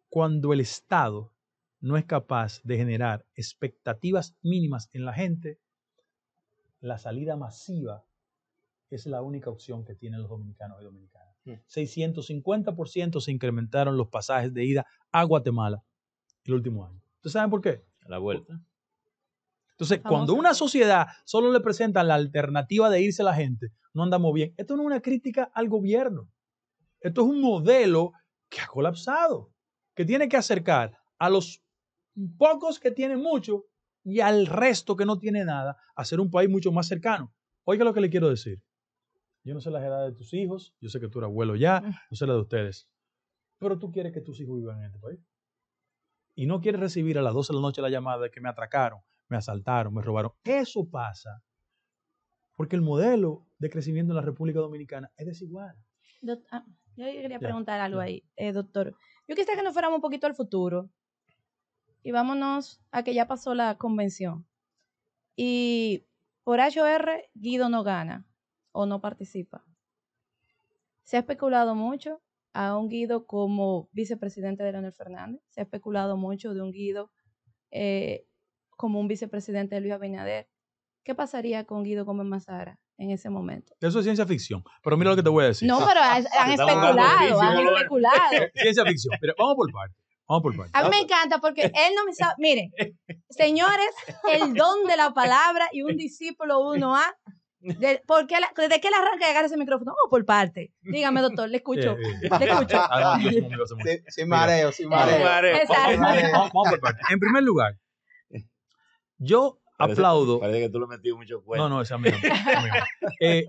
cuando el Estado no es capaz de generar expectativas mínimas en la gente, la salida masiva es la única opción que tienen los dominicanos y dominicanas. 650% se incrementaron los pasajes de ida a Guatemala el último año. ¿Ustedes saben por qué? A la vuelta. Entonces, cuando una sociedad solo le presenta la alternativa de irse a la gente, no andamos bien. Esto no es una crítica al gobierno. Esto es un modelo que ha colapsado, que tiene que acercar a los pocos que tienen mucho y al resto que no tiene nada a ser un país mucho más cercano. Oiga lo que le quiero decir. Yo no sé las edades de tus hijos, yo sé que tú eres abuelo ya, no sé la de ustedes, pero tú quieres que tus hijos vivan en este país. Y no quieres recibir a las 12 de la noche la llamada de que me atracaron, me asaltaron, me robaron. Eso pasa porque el modelo de crecimiento en la República Dominicana es desigual. Yo quería preguntar algo ahí, doctor. Yo quisiera que nos fuéramos un poquito al futuro y vámonos a que ya pasó la convención. Y por HR, Guido no gana o no participa. Se ha especulado mucho a un Guido como vicepresidente de Leonel Fernández. Se ha especulado mucho de un Guido como un vicepresidente de Luis Abinader. ¿Qué pasaría con Guido Gómez Mazara en ese momento? Eso es ciencia ficción, pero mira lo que te voy a decir. No, pero han especulado. Ciencia ficción. Pero vamos por partes. A mí me encanta porque él no me sabe. Miren, señores, el don de la palabra y un discípulo 1A. ¿Desde qué le arranca llegar ese micrófono? Vamos por parte. Dígame, doctor, le escucho. Le escucho. Sin mareo. Vamos por parte. En primer lugar, yo aplaudo. Parece que tú le metiste mucho cuento. No, esa es mía.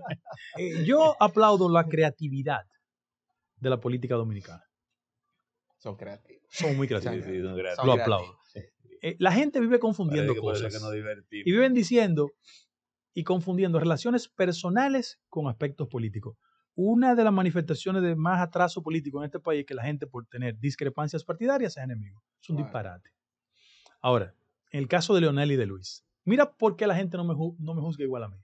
Yo aplaudo la creatividad de la política dominicana. Son creativos. Son muy creativos. Sí, son creativos. Lo aplaudo. La gente vive confundiendo cosas. Y viven diciendo y confundiendo relaciones personales con aspectos políticos. Una de las manifestaciones de más atraso político en este país es que la gente, por tener discrepancias partidarias, es enemigo. Es un disparate. Ahora, en el caso de Leonel y de Luis, mira por qué la gente no me juzga igual a mí.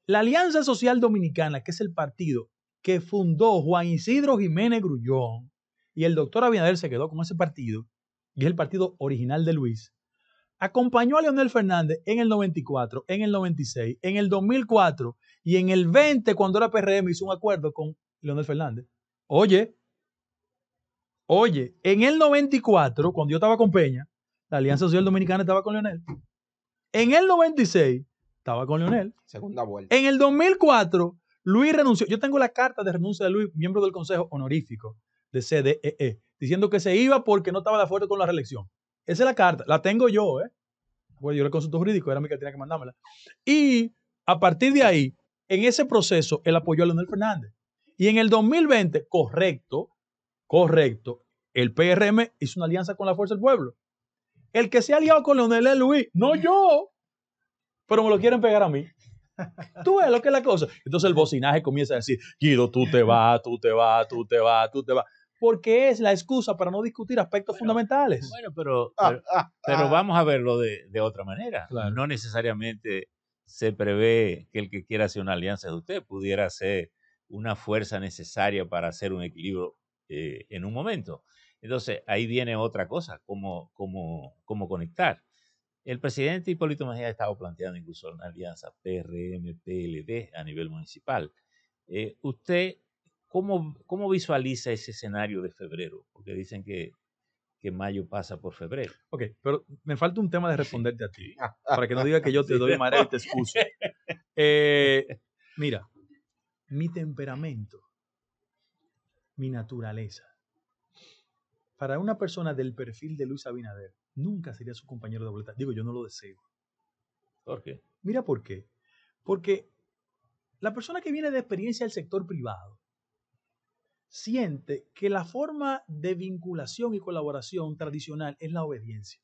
La Alianza Social Dominicana, que es el partido que fundó Juan Isidro Jiménez Grullón, y el doctor Abinader se quedó con ese partido, y es el partido original de Luis, acompañó a Leonel Fernández en el 94, en el 96, en el 2004 y en el 20, cuando era PRM, hizo un acuerdo con Leonel Fernández. Oye, en el 94, cuando yo estaba con Peña, la Alianza Social Dominicana estaba con Leonel. En el 96, estaba con Leonel. Segunda vuelta. En el 2004, Luis renunció. Yo tengo la carta de renuncia de Luis, miembro del Consejo Honorífico de CDEE, diciendo que se iba porque no estaba de acuerdo con la reelección. Esa es la carta, la tengo yo, Bueno, yo era el consultor jurídico, era mi que tenía que mandármela. Y a partir de ahí, en ese proceso, él apoyó a Leonel Fernández. Y en el 2020, correcto, el PRM hizo una alianza con la Fuerza del Pueblo. El que se ha aliado con Leonel es Luis, no yo. Pero me lo quieren pegar a mí. Tú ves lo que es la cosa. Entonces el bocinaje comienza a decir, Guido, tú te vas. Porque es la excusa para no discutir aspectos fundamentales. Bueno, pero vamos a verlo de otra manera. Claro. No necesariamente se prevé que el que quiera hacer una alianza de usted pudiera ser una fuerza necesaria para hacer un equilibrio en un momento. Entonces, ahí viene otra cosa, cómo conectar. El presidente Hipólito Mejía ha estado planteando incluso una alianza PRM-PLD a nivel municipal. ¿Usted cómo visualiza ese escenario de febrero? Porque dicen que mayo pasa por febrero. Ok, pero me falta un tema de responderte a ti, para que no diga que yo te doy mareo y te excuso. Mira, mi temperamento, mi naturaleza, para una persona del perfil de Luis Abinader, nunca sería su compañero de boleta. Digo, yo no lo deseo. ¿Por qué? Mira por qué. Porque la persona que viene de experiencia del sector privado siente que la forma de vinculación y colaboración tradicional es la obediencia.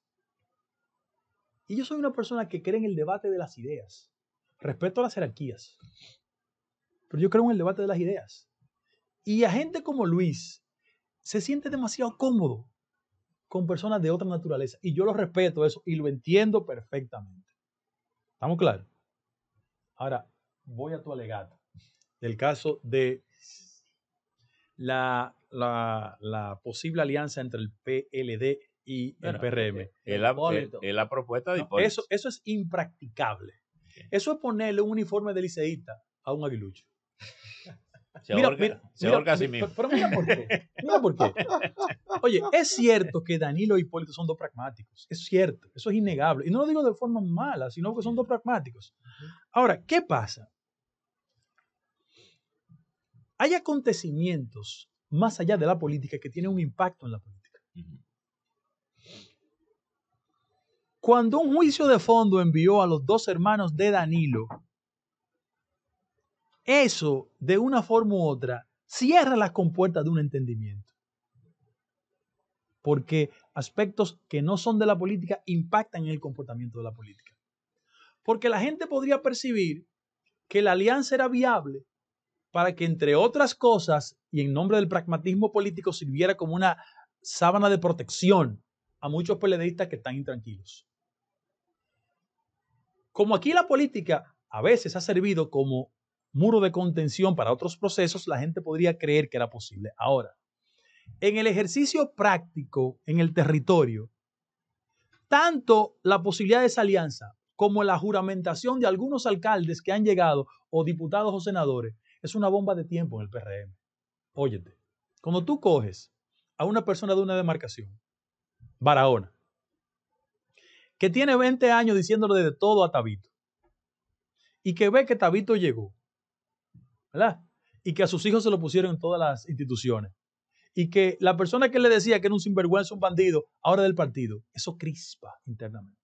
Y yo soy una persona que cree en el debate de las ideas. Respeto a las jerarquías, pero yo creo en el debate de las ideas. Y a gente como Luis se siente demasiado cómodo con personas de otra naturaleza. Y yo lo respeto eso y lo entiendo perfectamente. ¿Estamos claros? Ahora, voy a tu alegato del caso de la posible alianza entre el PLD y el PRM. Es la propuesta de Hipólito. Eso es impracticable. Eso es ponerle un uniforme de liceísta a un aguilucho. Se ahorca a sí mismo. Pero mira por qué. Mira por qué. Oye, es cierto que Danilo y Hipólito son dos pragmáticos. Es cierto. Eso es innegable. Y no lo digo de forma mala, sino que son dos pragmáticos. Ahora, ¿qué pasa? Hay acontecimientos más allá de la política que tienen un impacto en la política. Cuando un juicio de fondo envió a los dos hermanos de Danilo, eso, de una forma u otra, cierra las compuertas de un entendimiento. Porque aspectos que no son de la política impactan en el comportamiento de la política. Porque la gente podría percibir que la alianza era viable para que, entre otras cosas, y en nombre del pragmatismo político, sirviera como una sábana de protección a muchos PLDistas que están intranquilos. Como aquí la política a veces ha servido como muro de contención para otros procesos, la gente podría creer que era posible. Ahora, en el ejercicio práctico, en el territorio, tanto la posibilidad de esa alianza como la juramentación de algunos alcaldes que han llegado, o diputados o senadores, es una bomba de tiempo en el PRM. Óyete, cuando tú coges a una persona de una demarcación, Barahona, que tiene 20 años diciéndole de todo a Tabito, y que ve que Tabito llegó, ¿verdad? Y que a sus hijos se lo pusieron en todas las instituciones, y que la persona que le decía que era un sinvergüenza, un bandido, ahora es del partido, eso crispa internamente.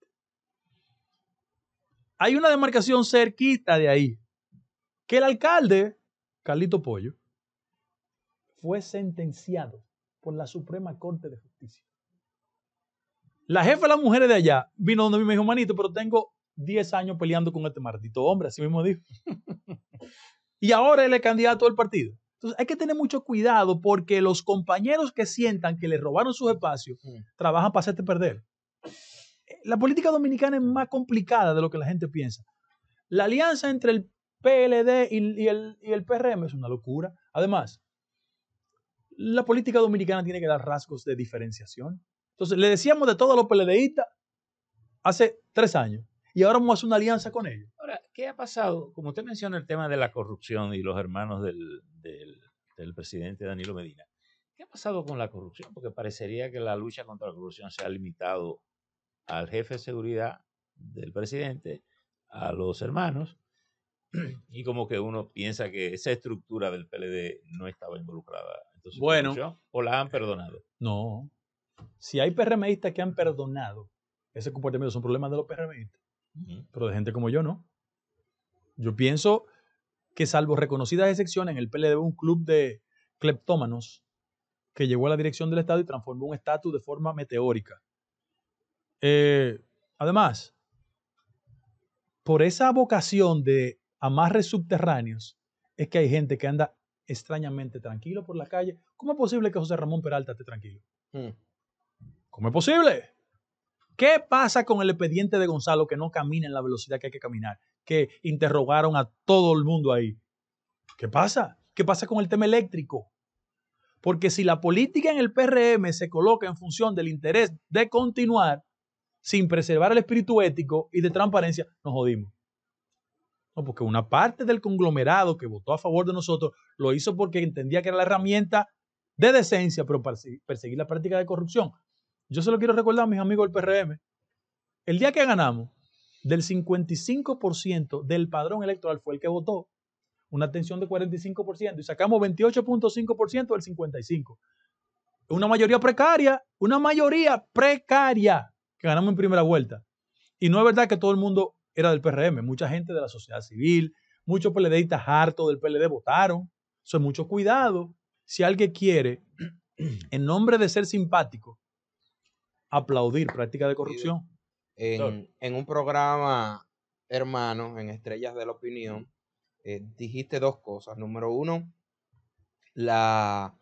Hay una demarcación cerquita de ahí, que el alcalde, Carlito Pollo, fue sentenciado por la Suprema Corte de Justicia. La jefa de las mujeres de allá vino donde me dijo, manito, pero tengo 10 años peleando con este maldito hombre, así mismo dijo. Y ahora él es candidato del partido. Entonces hay que tener mucho cuidado porque los compañeros que sientan que le robaron sus espacios trabajan para hacerte perder. La política dominicana es más complicada de lo que la gente piensa. La alianza entre el PLD y el PRM es una locura. Además, la política dominicana tiene que dar rasgos de diferenciación. Entonces, le decíamos de todos los PLDistas hace 3 años y ahora vamos a hacer una alianza con ellos. Ahora, ¿qué ha pasado? Como usted menciona el tema de la corrupción y los hermanos del presidente Danilo Medina, ¿qué ha pasado con la corrupción? Porque parecería que la lucha contra la corrupción se ha limitado al jefe de seguridad del presidente, a los hermanos, y como que uno piensa que esa estructura del PLD no estaba involucrada. Entonces, bueno, ¿o la han perdonado? No. Si hay PRMistas que han perdonado ese comportamiento, son problemas de los PRMistas. Pero de gente como yo, no. Yo pienso que, salvo reconocidas excepciones, en el PLD hubo un club de cleptómanos que llegó a la dirección del Estado y transformó un estatus de forma meteórica. Además, por esa vocación de amarres subterráneos, es que hay gente que anda extrañamente tranquilo por la calle. ¿Cómo es posible que José Ramón Peralta esté tranquilo? ¿Cómo es posible? ¿Qué pasa con el expediente de Gonzalo que no camina en la velocidad que hay que caminar? Que interrogaron a todo el mundo ahí. ¿Qué pasa? ¿Qué pasa con el tema eléctrico? Porque si la política en el PRM se coloca en función del interés de continuar sin preservar el espíritu ético y de transparencia, nos jodimos. No, porque una parte del conglomerado que votó a favor de nosotros lo hizo porque entendía que era la herramienta de decencia, pero para perseguir la práctica de corrupción. Yo se lo quiero recordar a mis amigos del PRM. El día que ganamos, del 55% del padrón electoral fue el que votó. Una abstención de 45% y sacamos 28.5% del 55%. Una mayoría precaria que ganamos en primera vuelta. Y no es verdad que todo el mundo era del PRM. Mucha gente de la sociedad civil, Muchos PLDistas hartos del PLD votaron. Eso es mucho cuidado. Si alguien quiere, en nombre de ser simpático, aplaudir práctica de corrupción. En un programa, hermano, en Estrellas de la Opinión, dijiste dos cosas. Número uno, la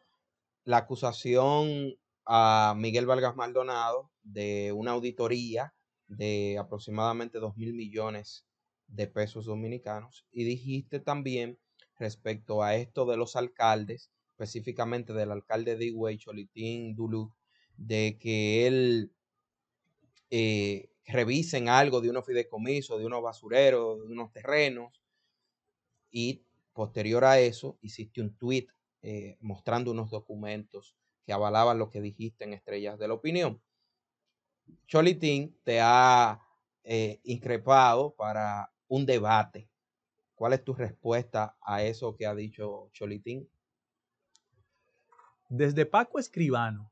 acusación a Miguel Vargas Maldonado de una auditoría de aproximadamente 2.000 millones de pesos dominicanos. Y dijiste también respecto a esto de los alcaldes, específicamente del alcalde de Higüey, Cholitín Duluth, de que él revisen algo de unos fideicomisos, de unos basureros, de unos terrenos. Y posterior a eso, hiciste un tweet mostrando unos documentos que avalaban lo que dijiste en Estrellas de la Opinión. Cholitín te ha increpado para un debate. ¿Cuál es tu respuesta a eso que ha dicho Cholitín? Desde Paco Escribano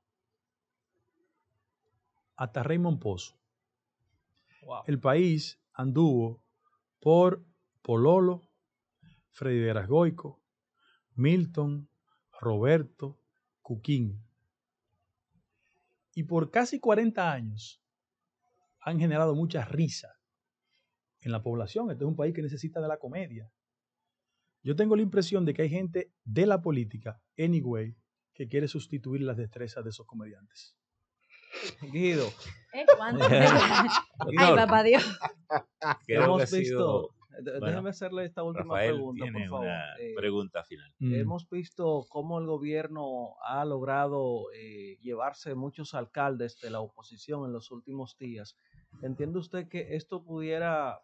hasta Raymond Pozo, el país anduvo por Pololo, Freddy Veras Goico, Milton, Roberto, Cuquín. Y por casi 40 años han generado mucha risa en la población. Este es un país que necesita de la comedia. Yo tengo la impresión de que hay gente de la política, anyway, que quiere sustituir las destrezas de esos comediantes. Guido. Ay, papá Dios. Hemos visto, déjeme hacerle esta última Rafael pregunta, tiene por favor. una pregunta final. Hemos visto cómo el gobierno ha logrado llevarse muchos alcaldes de la oposición en los últimos días. ¿Entiende usted que esto pudiera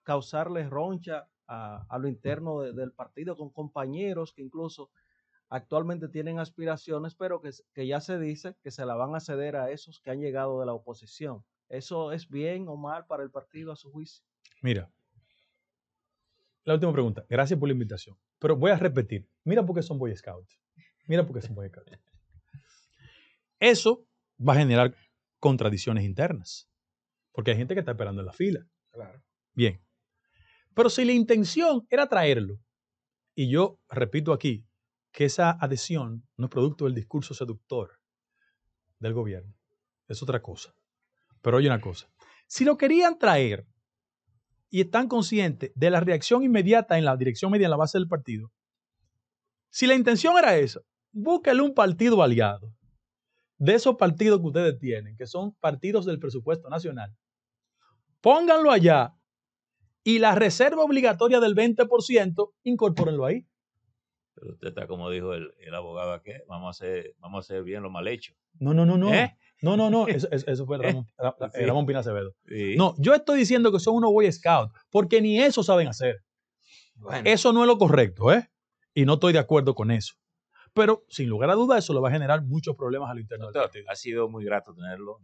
causarle roncha a lo interno del partido con compañeros que incluso actualmente tienen aspiraciones, pero que ya se dice que se la van a ceder a esos que han llegado de la oposición? ¿Eso es bien o mal para el partido a su juicio? Mira, la última pregunta. Gracias por la invitación. Pero voy a repetir. Mira por qué son Boy Scouts. Mira por qué son Boy Scouts. Eso va a generar contradicciones internas. Porque hay gente que está esperando en la fila. Claro. Bien. Pero si la intención era traerlo, y yo repito aquí que esa adhesión no es producto del discurso seductor del gobierno, es otra cosa. Pero oye una cosa. Si lo querían traer y están conscientes de la reacción inmediata en la dirección media en la base del partido, si la intención era esa, búsquenle un partido aliado de esos partidos que ustedes tienen, que son partidos del presupuesto nacional. Pónganlo allá y la reserva obligatoria del 20%, incorpórenlo ahí. Pero usted está como dijo el abogado aquí, vamos a hacer bien lo mal hecho. No. No. Eso fue Ramón Pina Acevedo. Sí. No, yo estoy diciendo que son unos Boy Scouts, porque ni eso saben hacer. Bueno, Eso no es lo correcto, ¿eh? Y no estoy de acuerdo con eso. Pero, sin lugar a dudas, eso le va a generar muchos problemas al interno del partido. Ha sido muy grato tenerlo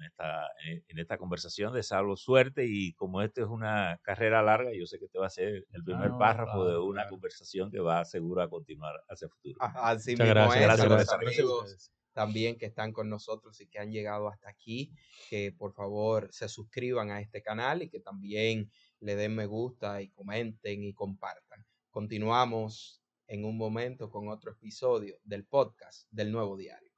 en esta conversación. Deseo suerte, y como esto es una carrera larga, yo sé que este va a ser el primer párrafo de una conversación que va seguro a continuar hacia el futuro. así Muchas mismo gracias. es, a los Gracias. amigos también que están con nosotros y que han llegado hasta aquí, que por favor se suscriban a este canal y que también le den me gusta y comenten y compartan. Continuamos en un momento con otro episodio del podcast del Nuevo Diario.